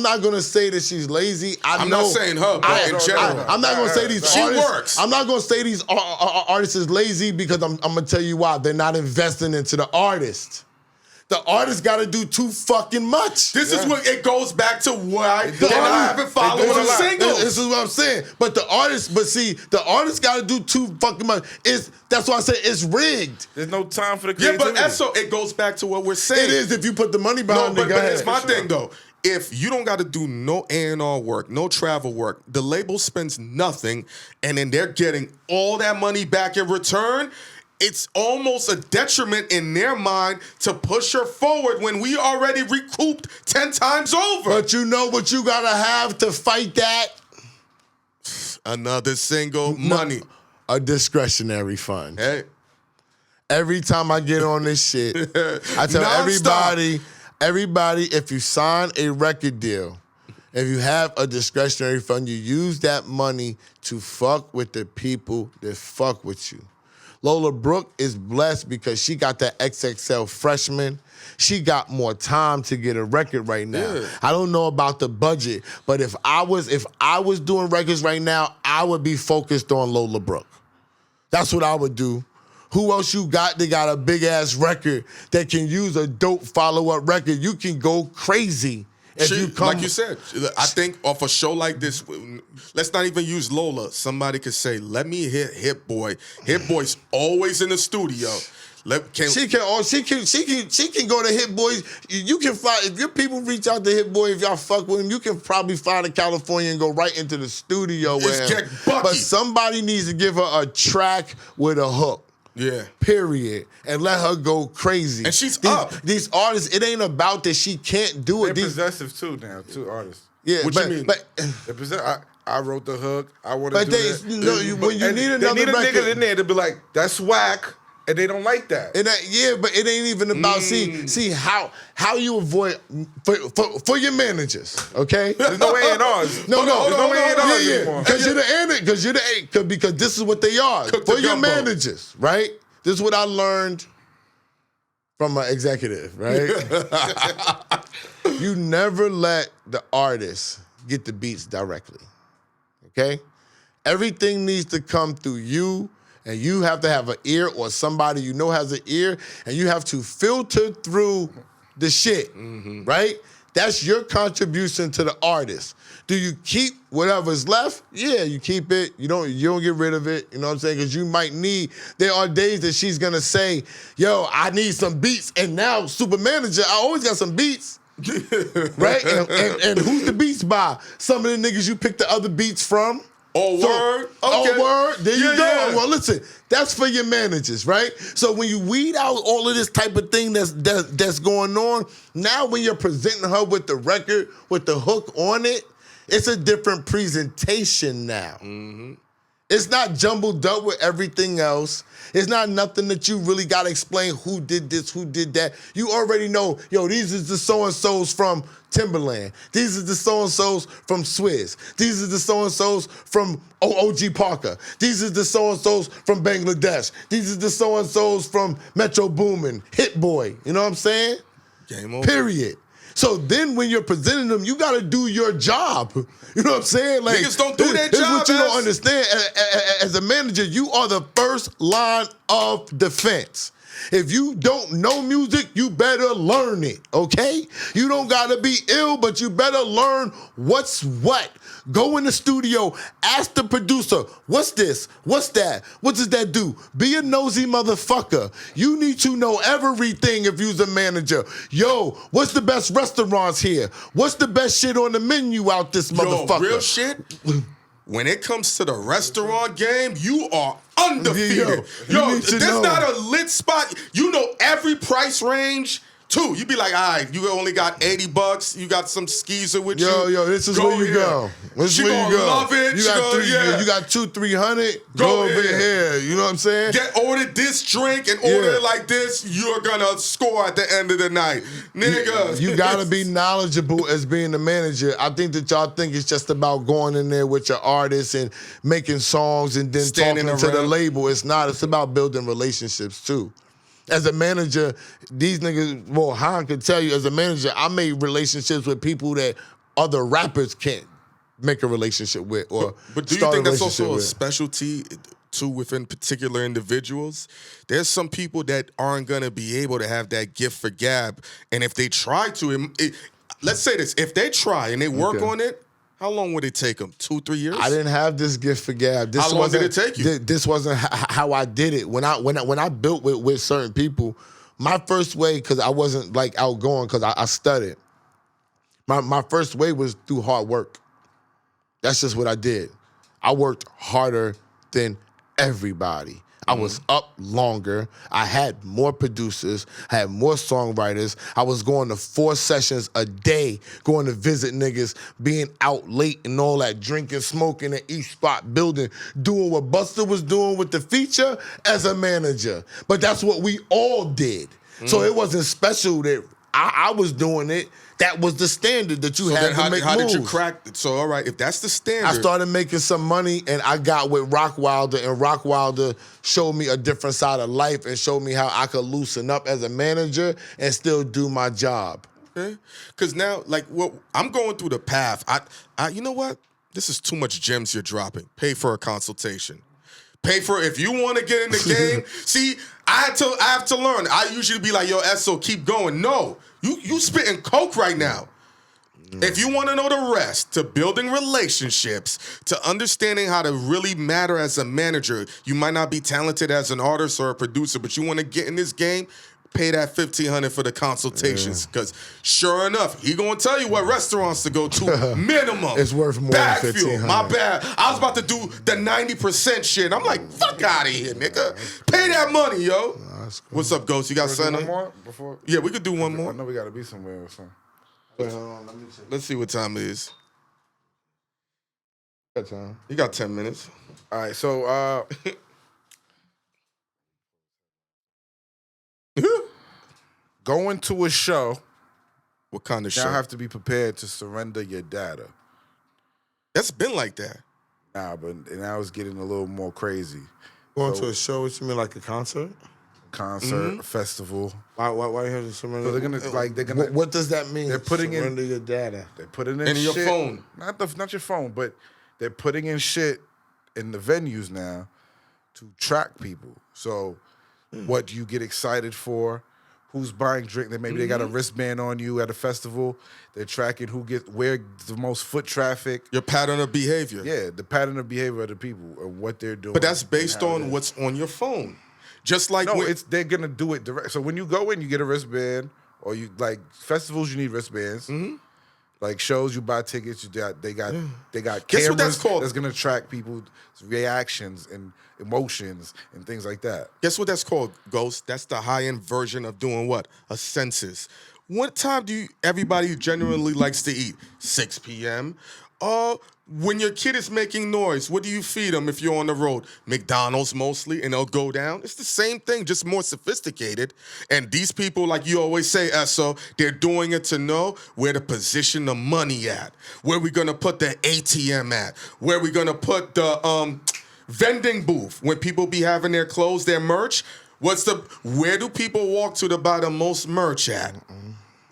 not gonna say that she's lazy. I'm not saying her, but in general. I'm not gonna say these she artists. works. I'm not gonna say these artists is lazy because I'm gonna tell you why. They're not investing into the artist. The artist got to do too fucking much. This is what it goes back to why they're not even following the singles. This is what I'm saying. But the artist got to do too fucking much. That's why I say it's rigged. There's no time for the creativity. Yeah, but so it goes back to what we're saying. It is if you put the money behind it. But it's my thing though. If you don't got to do no A&R work, no travel work, the label spends nothing, and then they're getting all that money back in return. It's almost a detriment in their mind to push her forward when we already recouped 10 times over. But you know what you gotta have to fight that? Another single, money. A discretionary fund. Hey. Every time I get on this shit, I tell everybody, if you sign a record deal, if you have a discretionary fund, you use that money to fuck with the people that fuck with you. Lola Brooke is blessed because she got that XXL freshman. She got more time to get a record right now. Yeah. I don't know about the budget, but if I was doing records right now, I would be focused on Lola Brooke. That's what I would do. Who else you got? They got a big ass record that can use a dope follow-up record. You can go crazy. Like you said, I think off a show like this, let's not even use Lola. Somebody could say, let me hit Hit Boy. Hit Boy's always in the studio. She can go to Hit Boy. You can fly, if your people reach out to Hit Boy, if y'all fuck with him, you can probably fly to California and go right into the studio with him. But somebody needs to give her a track with a hook. Yeah. Period. And let her go crazy. And she's up. These artists, it ain't about that she can't do it. They're possessive too now, two artists. Yeah, what you mean? But I wrote the hook. I want to do that. When you need another they need a record, nigga in there to be like, that's whack. And they don't like that. But it ain't even about see how you avoid for your managers, okay? There's no A&Rs. No, there's no A&Rs anymore. Because this is what they are for your managers, right? This is what I learned from my executive, right? You never let the artist get the beats directly, okay? Everything needs to come through you. And you have to have an ear or somebody you know has an ear, and you have to filter through the shit, right? That's your contribution to the artist. Do you keep whatever's left? Yeah, you keep it. You don't get rid of it. You know what I'm saying? Because you might need. There are days that she's gonna say, "Yo, I need some beats," and now super manager, I always got some beats. Right? And who's the beats by? Some of the niggas you picked the other beats from. Word. Okay. Oh, word. There you go. Yeah. Well, listen, that's for your managers, right? So when you weed out all of this type of thing that's going on, now when you're presenting her with the record, with the hook on it, it's a different presentation now. It's not jumbled up with everything else. It's not nothing that you really got to explain who did this, who did that. You already know, yo, these is the so-and-sos from Timberland. These are the so-and-sos from Swizz. These are the so-and-sos from OG Parker. These are the so-and-sos from Bangladesh. These are the so-and-sos from Metro Boomin, Hit Boy. You know what I'm saying? Game over. Period. So then when you're presenting them, you got to do your job. You know what I'm saying? Like, Niggas don't do their this is job, what you don't as- understand. As a manager, you are the first line of defense. If you don't know music, you better learn it, okay? You don't gotta be ill, but you better learn what's what. Go in the studio, ask the producer, what's this? What's that? What does that do? Be a nosy motherfucker. You need to know everything if you's a manager. Yo, what's the best restaurants here? What's the best shit on the menu out this motherfucker? Real shit. When it comes to the restaurant game, you are undefeated. Yo, there's not a lit spot. You know every price range. Too, you be like, all right, you only got $80. You got some skeezer with you. Yo, this is where you go. This is where you go. Love it. You got $200-300. Go over here. You know what I'm saying? Order this drink and order it like this. You're gonna score at the end of the night, nigga. You gotta be knowledgeable as being the manager. I think that y'all think it's just about going in there with your artists and making songs and then Standing talking to the around. label. It's not. It's about building relationships too. As a manager, these niggas, well, Han could tell you, as a manager, I made relationships with people that other rappers can't make a relationship with or But do you start think a that's relationship also a with. specialty too within particular individuals? There's some people that aren't gonna be able to have that gift for gab, and if they try to, let's say this: if they try and they work on it, how long would it take them? 2-3 years? I didn't have this gift for gab. How long did it take you? This wasn't how I did it. When I built with certain people, my first way, because I wasn't like outgoing, because I studied. My first way was through hard work. That's just what I did. I worked harder than everybody. I was up longer. I had more producers, I had more songwriters. I was going to 4 sessions a day, going to visit niggas, being out late and all that, drinking, smoking at each spot, building, doing what Buster was doing with the feature as a manager. But that's what we all did. So it wasn't special that I was doing it. That was the standard that you had to make how moves. did you crack it? So, all right, if that's the standard. I started making some money, and I got with Rockwilder, and Rockwilder showed me a different side of life and showed me how I could loosen up as a manager and still do my job. Okay? Because now, like, I'm going through the path. I you know what? This is too much gems you're dropping. Pay for a consultation. Pay for if you want to get in the game. See, I have to learn. I usually be like, yo, Esso, keep going. No, you spitting coke right now. If you want to know the rest, to building relationships, to understanding how to really matter as a manager, you might not be talented as an artist or a producer, but you want to get in this game, pay that $1,500 for the consultations. Because sure enough, he gonna tell you what restaurants to go to minimum. It's worth more than BagFuel, $1,500. my bad. I was about to do the 90% shit. I'm like, fuck out of here, nigga. Pay that money, yo. That's cool. What's up, Ghost? You got something? One more before? Yeah, we could do one more. I know we gotta be somewhere or something. Wait, hold on, let me check. Let's see what time it is. That time. You got 10 minutes. All right, so going to a show, What kind of you show? have to be prepared to surrender your data. That's been like that. Nah, but now it's getting a little more crazy. Going So- to a show, what you mean, like a concert? Concert, festival. Why you have to surrender? So they're gonna What does that mean? They're putting in- surrender your data. they're putting in And your shit, phone. not your phone, but they're putting in shit in the venues now to track people. So what do you get excited for? Who's buying drink? Maybe they got a wristband on you at a festival. They're tracking where the most foot traffic. Your pattern of behavior. Yeah, the pattern of behavior of the people and what they're doing. But that's based and how it on is. what's on your phone. Just like No, when, they're gonna do it direct. So when you go in, you get a wristband, or you like festivals, you need wristbands. Like shows, you buy tickets. They got Guess cameras what that's called? that's gonna track people's reactions and emotions and things like that. guess what that's called, Ghost? That's the high-end version of doing what? A census. What time do everybody generally likes to eat? 6 p.m. When your kid is making noise, what do you feed them if you're on the road? McDonald's mostly, and they'll go down. It's the same thing, just more sophisticated. And these people, like you always say, Esso, they're doing it to know where to position the money at, where we're gonna put the ATM at, where we're gonna put the vending booth when people be having their clothes, their merch. Where do people walk to buy the most merch at?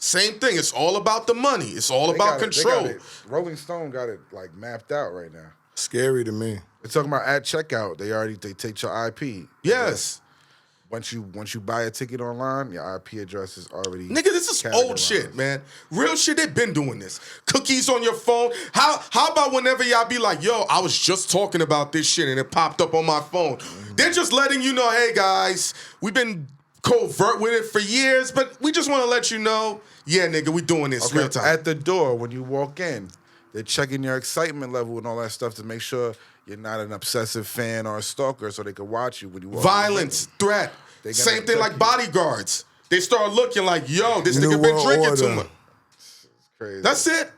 Same thing. It's all about the money. It's all They about got it. control. Rolling Stone got it like mapped out right now. Scary to me. They're talking about at checkout. They take your IP. Yes. Once you buy a ticket online, your IP address is already Nigga, this is old shit, man. Real shit, they've been doing this. Cookies on your phone. How about whenever y'all be like, yo, I was just talking about this shit and it popped up on my phone. They're just letting you know, hey guys, we've been covert with it for years, but we just want to let you know, yeah, nigga, we doing this real time. At the door, when you walk in, they're checking your excitement level and all that stuff to make sure you're not an obsessive fan or a stalker, so they can watch you when you walk Violence, threat. Same thing like bodyguards. They start looking like, yo, this nigga been drinking too much. It's crazy. That's it.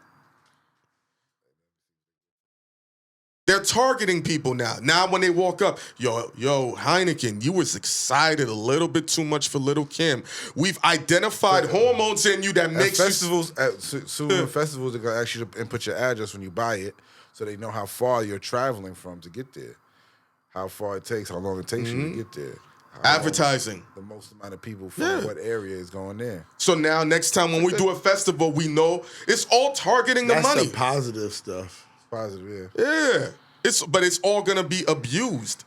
They're targeting people now. Now when they walk up, yo, Hynaken, you was excited a little bit too much for Little Kim. We've identified hormones in you that makes festivals, soon festivals are gonna ask you to input your address when you buy it, so they know how far you're traveling from to get there, how far it takes, how long it takes you to get there. Advertising. The most amount of people from what area is going there. So now next time when we do a festival, we know it's all targeting the money. That's the positive stuff. Positive, Yeah. But it's all gonna be abused.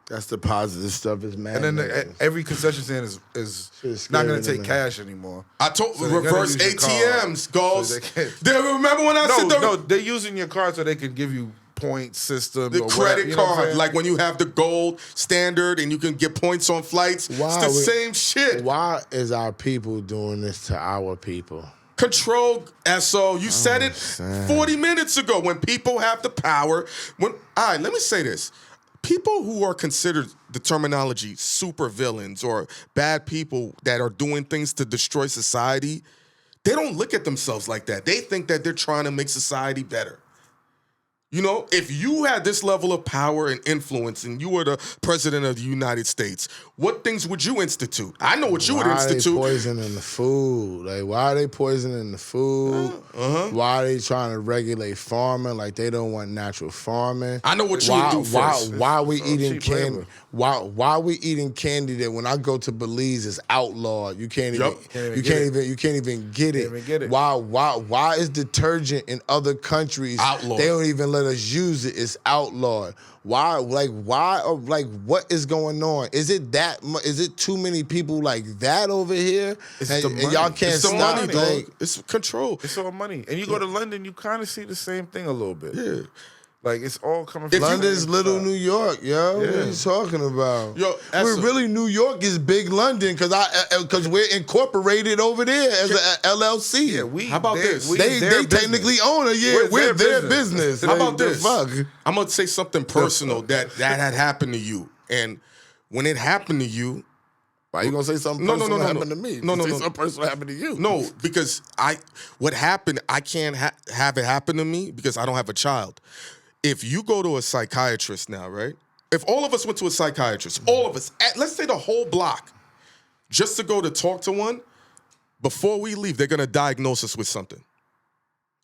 That's the positive stuff. Is mad. And then every concession stand is not going to take cash anymore. I told So reverse ATMs, goals. Remember when I said no, they're using your card so they can give you point system. the or credit whatever, card, like when you have the gold standard and you can get points on flights. It's the same shit. Why is our people doing this to our people? Control, SO. You said it 40 minutes ago. When people have the power. All right, let me say this. People who are considered, the terminology, super villains or bad people that are doing things to destroy society, they don't look at themselves like that. They think that they're trying to make society better. You know, if you had this level of power and influence and you were the president of the United States, what things would you institute? I know what you would institute. Why are they poisoning the food? Like, why are they poisoning the food? Why are they trying to regulate farming? Like, they don't want natural farming. I know what you would do first. Why are we eating candy? Why are we eating candy that when I go to Belize is outlawed? You can't even get it. Why is detergent in other countries outlawed? They don't even let us use it. It's outlawed. Why? What is going on? Is it that? Is it too many people like that over here? And y'all can't it's stop. Money, dog. It's control. It's all money. And you go to London, you kind of see the same thing a little bit. Yeah. Like, it's all coming from London's little New York, yo. Yeah. What are you talking about? Yo, we're really New York is big London because we're incorporated over there as a LLC. Yeah, how about this? They technically own it. Yeah, we're their business. How about this? Fuck. I'm gonna say something personal that had happened to you, and when it happened to you. Why you gonna say something personal happened to me? Something personal happened to you. No, because what happened, I can't have it happen to me because I don't have a child. If you go to a psychiatrist now, right? If all of us went to a psychiatrist, all of us, let's say the whole block, just to go to talk to one, before we leave, they're gonna diagnose us with something.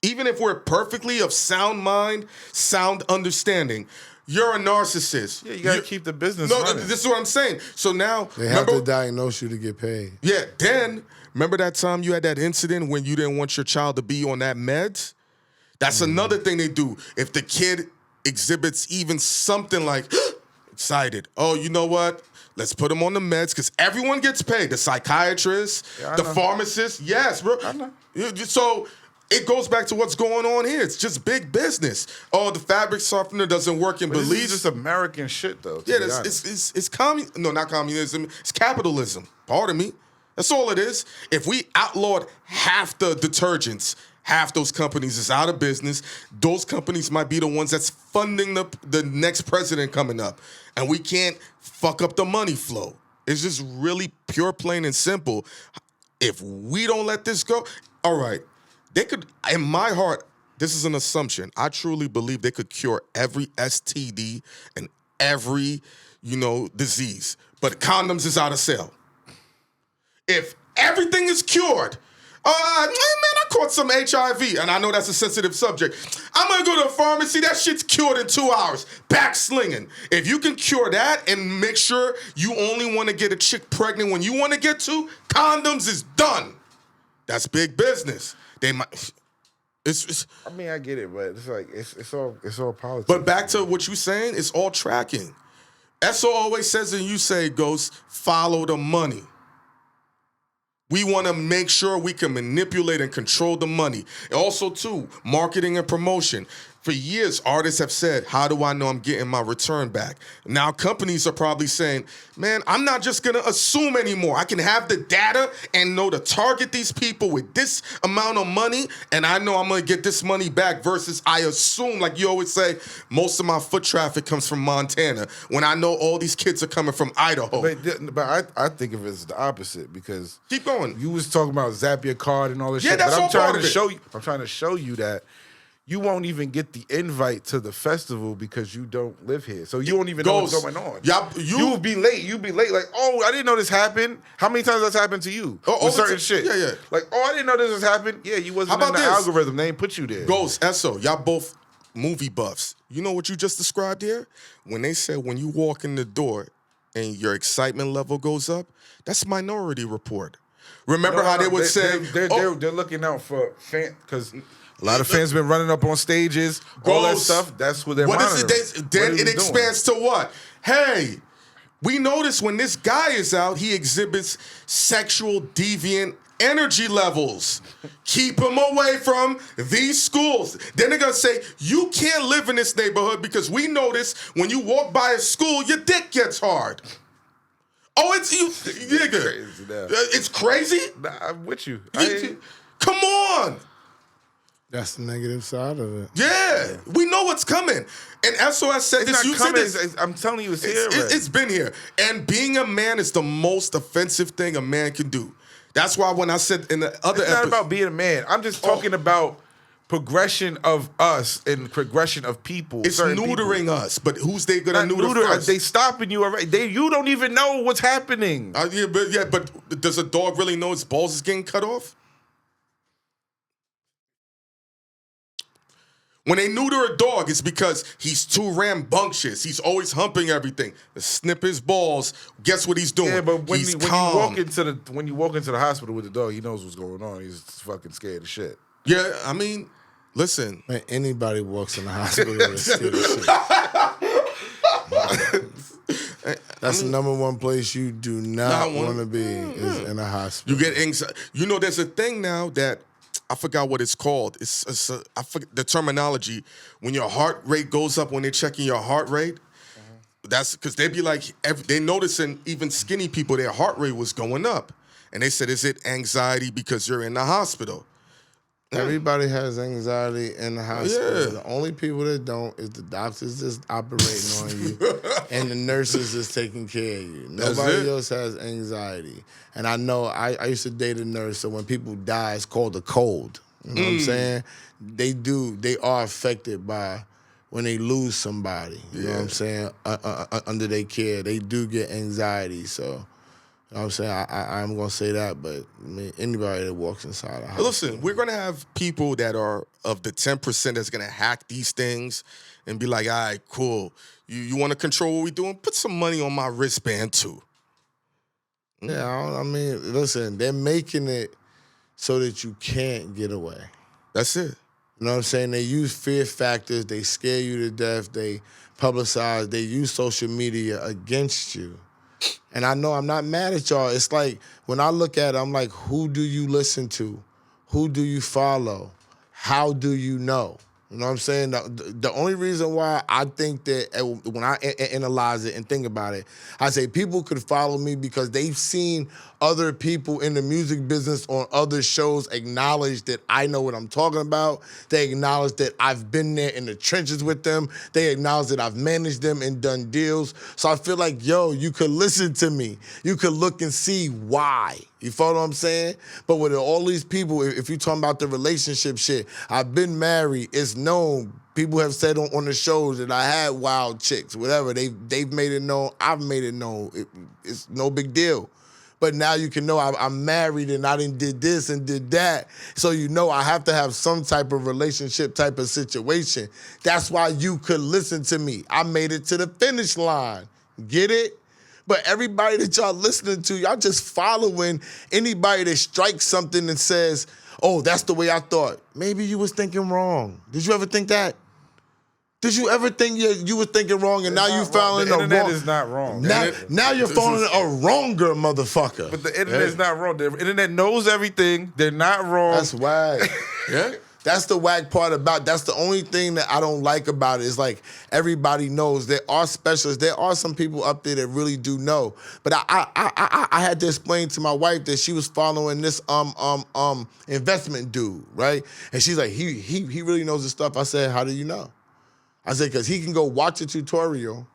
Even if we're perfectly of sound mind, sound understanding, you're a narcissist. Yeah, you gotta keep the business running. This is what I'm saying. So now they have to diagnose you to get paid. Yeah, then remember that time you had that incident when you didn't want your child to be on that meds? That's another thing they do. If the kid exhibits even something like excited, oh, you know what? Let's put him on the meds because everyone gets paid. The psychiatrist, the pharmacist. Yes, bro. I know. So it goes back to what's going on here. It's just big business. Oh, the fabric softener doesn't work in Belize. This is just American shit, though. Yeah, it's no, not communism. It's capitalism. Pardon me. That's all it is. If we outlawed half the detergents, half those companies is out of business. Those companies might be the ones that's funding the next president coming up. And we can't fuck up the money flow. It's just really pure, plain, and simple. If we don't let this go, all right, they could, in my heart, this is an assumption. I truly believe they could cure every STD and every, disease. But condoms is out of sale. If everything is cured, man, I caught some HIV, and I know that's a sensitive subject. I'm gonna go to a pharmacy, that shit's cured in 2 hours. Back slinging. If you can cure that and make sure you only wanna get a chick pregnant when you wanna get to, condoms is done. That's big business. They might. It's I mean, I get it, but it's like it's all politics. But back to what you saying, it's all tracking. Eso always says, and you say, Ghost, follow the money. We want to make sure we can manipulate and control the money. Also, too, marketing and promotion. For years, artists have said, how do I know I'm getting my return back? Now, companies are probably saying, man, I'm not just going to assume anymore. I can have the data and know to target these people with this amount of money, and I know I'm going to get this money back versus I assume, like you always say, most of my foot traffic comes from Montana when I know all these kids are coming from Idaho. But I think of it as the opposite because... Keep going. You was talking about zap your card and all this shit. That's but all part of it. I'm trying to show you that you won't even get the invite to the festival because you don't live here. So you won't even know what's going on. You'll be late. You'll be late. Like, oh, I didn't know this happened. How many times that's happened to you? With certain shit. Yeah. Like, oh, I didn't know this was happened. Yeah, you wasn't in the algorithm. They ain't put you there. Ghost, Eso, y'all both movie buffs. You know what you just described here? When they said when you walk in the door and your excitement level goes up, that's Minority Report. Remember how they would say... They're looking out for fans because... A lot of fans been running up on stages, all that stuff. That's what they're monitoring. Then it expands to what? Hey, we notice when this guy is out, he exhibits sexual deviant energy levels. Keep him away from these schools. Then they're going to say, you can't live in this neighborhood because we notice when you walk by a school, your dick gets hard. Oh, it's you, nigga. It's crazy? Nah, I'm with you. Come on. That's the negative side of it. Yeah, we know what's coming. And SOS said this. You said this. I'm telling you, it's here. It's been here. And being a man is the most offensive thing a man can do. That's why when I said in the other episode... It's not about being a man. I'm just talking about progression of us and progression of people. It's neutering us, but who's they going to neuter first? They stopping you already. You don't even know what's happening. But does a dog really know its balls is getting cut off? When they neuter a dog, it's because he's too rambunctious. He's always humping everything. Snip his balls. Guess what he's doing? Yeah, but when you walk into the hospital with the dog, he knows what's going on. He's fucking scared of shit. Yeah, I mean, listen. Man, anybody walks in the hospital with scared of shit. That's the number one place you do not want to be is in a hospital. You get anxiety. You know, there's a thing now that I forgot what it's called. I forget the terminology. When your heart rate goes up when they're checking your heart rate, that's because they be like, they noticing even skinny people, their heart rate was going up. And they said, is it anxiety because you're in the hospital? Everybody has anxiety in the hospital. Yeah. The only people that don't is the doctors that's operating on you and the nurses that's taking care of you. Nobody else has anxiety. And I know I used to date a nurse, so when people die, it's called a cold. You know what I'm saying? They are affected by when they lose somebody. You know what I'm saying? Under their care, they do get anxiety. So. You know what I'm saying? I'm going to say that, but I mean, anybody that walks inside a house. Listen, we're going to have people that are of the 10% that's going to hack these things and be like, all right, cool. You want to control what we're doing? Put some money on my wristband, too. Yeah, I mean, listen, they're making it so that you can't get away. That's it. You know what I'm saying? They use fear factors. They scare you to death. They publicize. They use social media against you. And I know I'm not mad at y'all. It's like, when I look at it, I'm like, who do you listen to? Who do you follow? How do you know? You know what I'm saying? The only reason why I think that when I analyze it and think about it, I say people could follow me because they've seen other people in the music business on other shows acknowledge that I know what I'm talking about. They acknowledge that I've been there in the trenches with them. They acknowledge that I've managed them and done deals. So I feel like, you could listen to me. You could look and see why. You follow what I'm saying? But with all these people, if you're talking about the relationship shit, I've been married. It's known. People have said on the shows that I had wild chicks, whatever. They've made it known. I've made it known. It's no big deal. But now you can know I'm married and I did this and did that. So you know I have to have some type of relationship type of situation. That's why you could listen to me. I made it to the finish line. Get it? But everybody that y'all listening to, y'all just following anybody that strikes something and says, oh, that's the way I thought. Maybe you was thinking wrong. Did you ever think that? Did you ever think you were thinking wrong and now you following a wrong? The internet is not wrong. Now you're following a wronger motherfucker. But the internet is not wrong. The internet knows everything. They're not wrong. That's whack. Yeah. That's the whack part about. That's the only thing that I don't like about it. Is like everybody knows there are specialists. There are some people up there that really do know. But I had to explain to my wife that she was following this investment dude, right? And she's like, he really knows his stuff. I said, how do you know? I said, because he can go watch a tutorial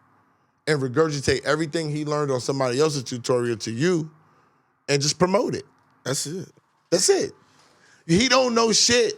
and regurgitate everything he learned on somebody else's tutorial to you and just promote it. That's it. That's it. He don't know shit.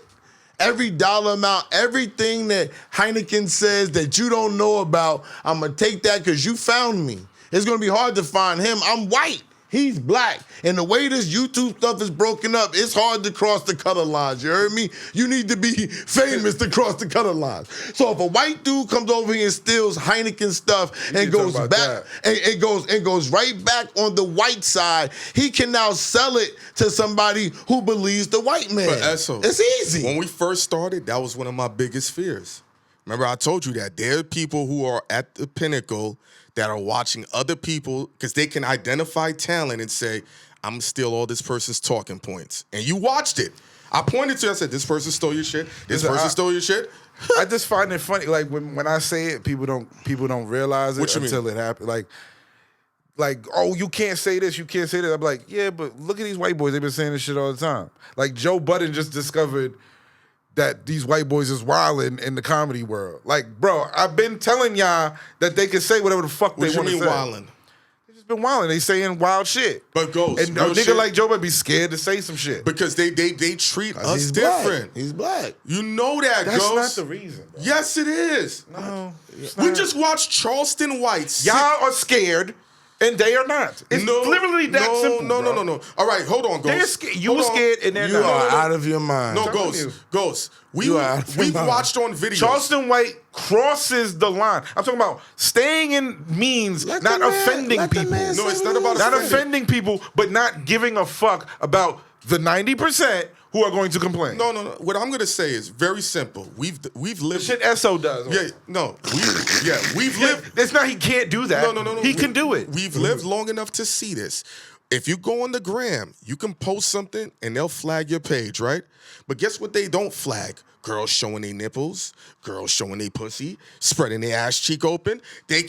Every dollar amount, everything that Hynaken says that you don't know about, I'm going to take that because you found me. It's going to be hard to find him. I'm white. He's black. And the way this YouTube stuff is broken up, it's hard to cross the color lines. You heard me? You need to be famous to cross the color lines. So if a white dude comes over here and steals Hynaken stuff and goes back and goes right back on the white side, he can now sell it to somebody who believes the white man. But Esso, it's easy. When we first started, that was one of my biggest fears. Remember, I told you that there are people who are at the pinnacle that are watching other people because they can identify talent and say, I'm gonna steal all this person's talking points. And you watched it. I pointed to you, I said, this person stole your shit. This person stole your shit. I just find it funny. Like when I say it, people don't realize it until it happens. Like, oh, you can't say this, you can't say that. I'm like, yeah, but look at these white boys. They've been saying this shit all the time. Like Joe Budden just discovered that these white boys is wildin' in the comedy world. Like, bro, I've been telling y'all that they can say whatever the fuck they want to say. What you mean wildin'? They just been wildin'. They saying wild shit. But Ghost, and a nigga like Joe might be scared to say some shit. Because they treat us he's different. Black. He's black. You know that, That's Ghost. not the reason, bro. Yes, it is. No. We just watched Charleston White. Y'all are scared. And they are not. It's literally that simple. No. All right, hold on, Ghost. They're scared. You were scared, and they're not. You are out of your mind. No, Ghost. We've watched on videos. Charleston White crosses the line. I'm talking about staying in means not offending people. No, it's not about not offending people, but not giving a fuck about the 90% who are going to complain. No. What I'm gonna say is very simple. We've lived. The shit Esso does. We've lived. It's not he can't do that. No. He can do it. We've lived long enough to see this. If you go on the gram, you can post something and they'll flag your page, right? But guess what they don't flag? Girls showing their nipples, girls showing their pussy, spreading their ass cheek open. They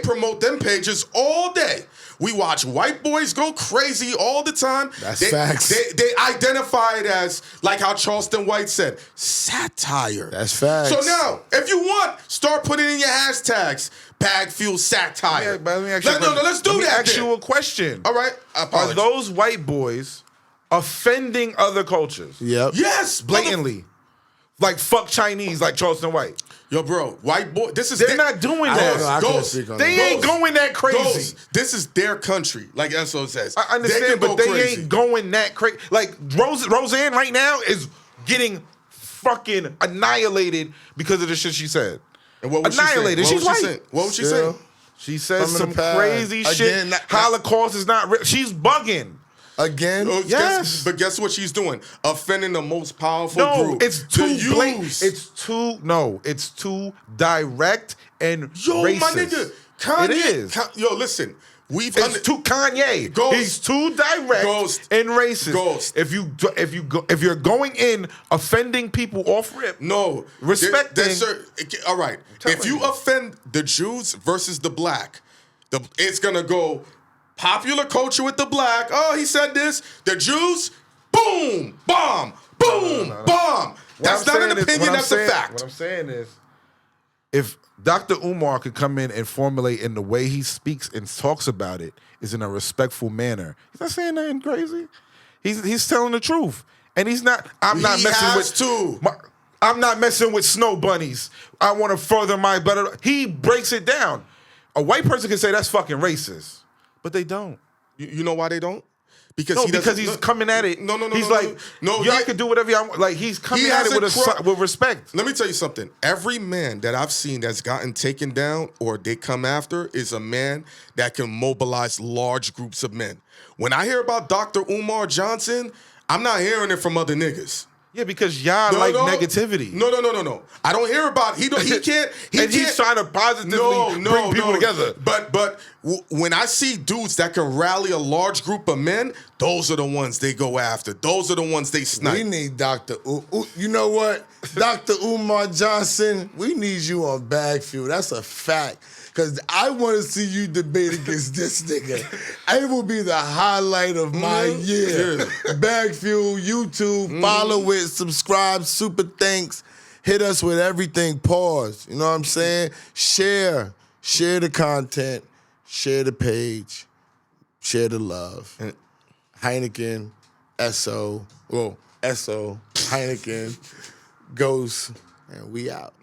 promote them pages all day. We watch white boys go crazy all the time. That's facts. They identify it as, like how Charleston White said, satire. That's facts. So now, if you want, start putting in your hashtags. BagFuel satire. Let me ask you a question. All right. Are those white boys offending other cultures? Yep. Yes. Blatantly. Like fuck Chinese, like Charleston White. Yo, bro, white boy. They're not doing that. They ain't going that crazy. This is their country, like Esso says. I understand, but they ain't going that crazy. Like Roseanne right now is getting fucking annihilated because of the shit she said. And what was annihilated. She saying? She's white. What was she saying? She says some crazy shit. Holocaust is not real. She's bugging. Again? Yes. But guess what she's doing? Offending the most powerful group. It's too blatant. It's too direct and racist. My nigga, Kanye. It is. Listen. It's too Kanye. He's too direct and racist. If you're going in offending people off rip, respecting. All right. If you offend the Jews versus the black, it's gonna go popular culture with the black. Oh, he said this. The Jews, boom, bomb, boom, bomb. That's not an opinion. That's a fact. What I'm saying is, if Dr. Umar could come in and formulate in the way he speaks and talks about it is in a respectful manner. He's not saying nothing crazy. He's telling the truth. And he's not, I'm not messing with snow bunnies. I want to further my better. He breaks it down. A white person can say that's fucking racist, but they don't. You know why they don't? Because No, he because he's coming at it. No. He's no, like, no. I can do whatever I want. Like, he's coming at it with respect. Let me tell you something. Every man that I've seen that's gotten taken down or they come after is a man that can mobilize large groups of men. When I hear about Dr. Umar Johnson, I'm not hearing it from other niggas. Yeah, because y'all negativity. No. I don't hear about he can't. He's trying to positively bring people together. But when I see dudes that can rally a large group of men, those are the ones they go after. Those are the ones they snipe. We need Dr. You know what? Dr. Umar Johnson, we need you on BagFuel. That's a fact. Because I want to see you debate against this nigga. It will be the highlight of my year. BagFuel, YouTube, follow it, subscribe, super thanks. Hit us with everything, pause. You know what I'm saying? Share the content, share the page, share the love. Hynaken, SO, Hynaken, Ghost, and we out.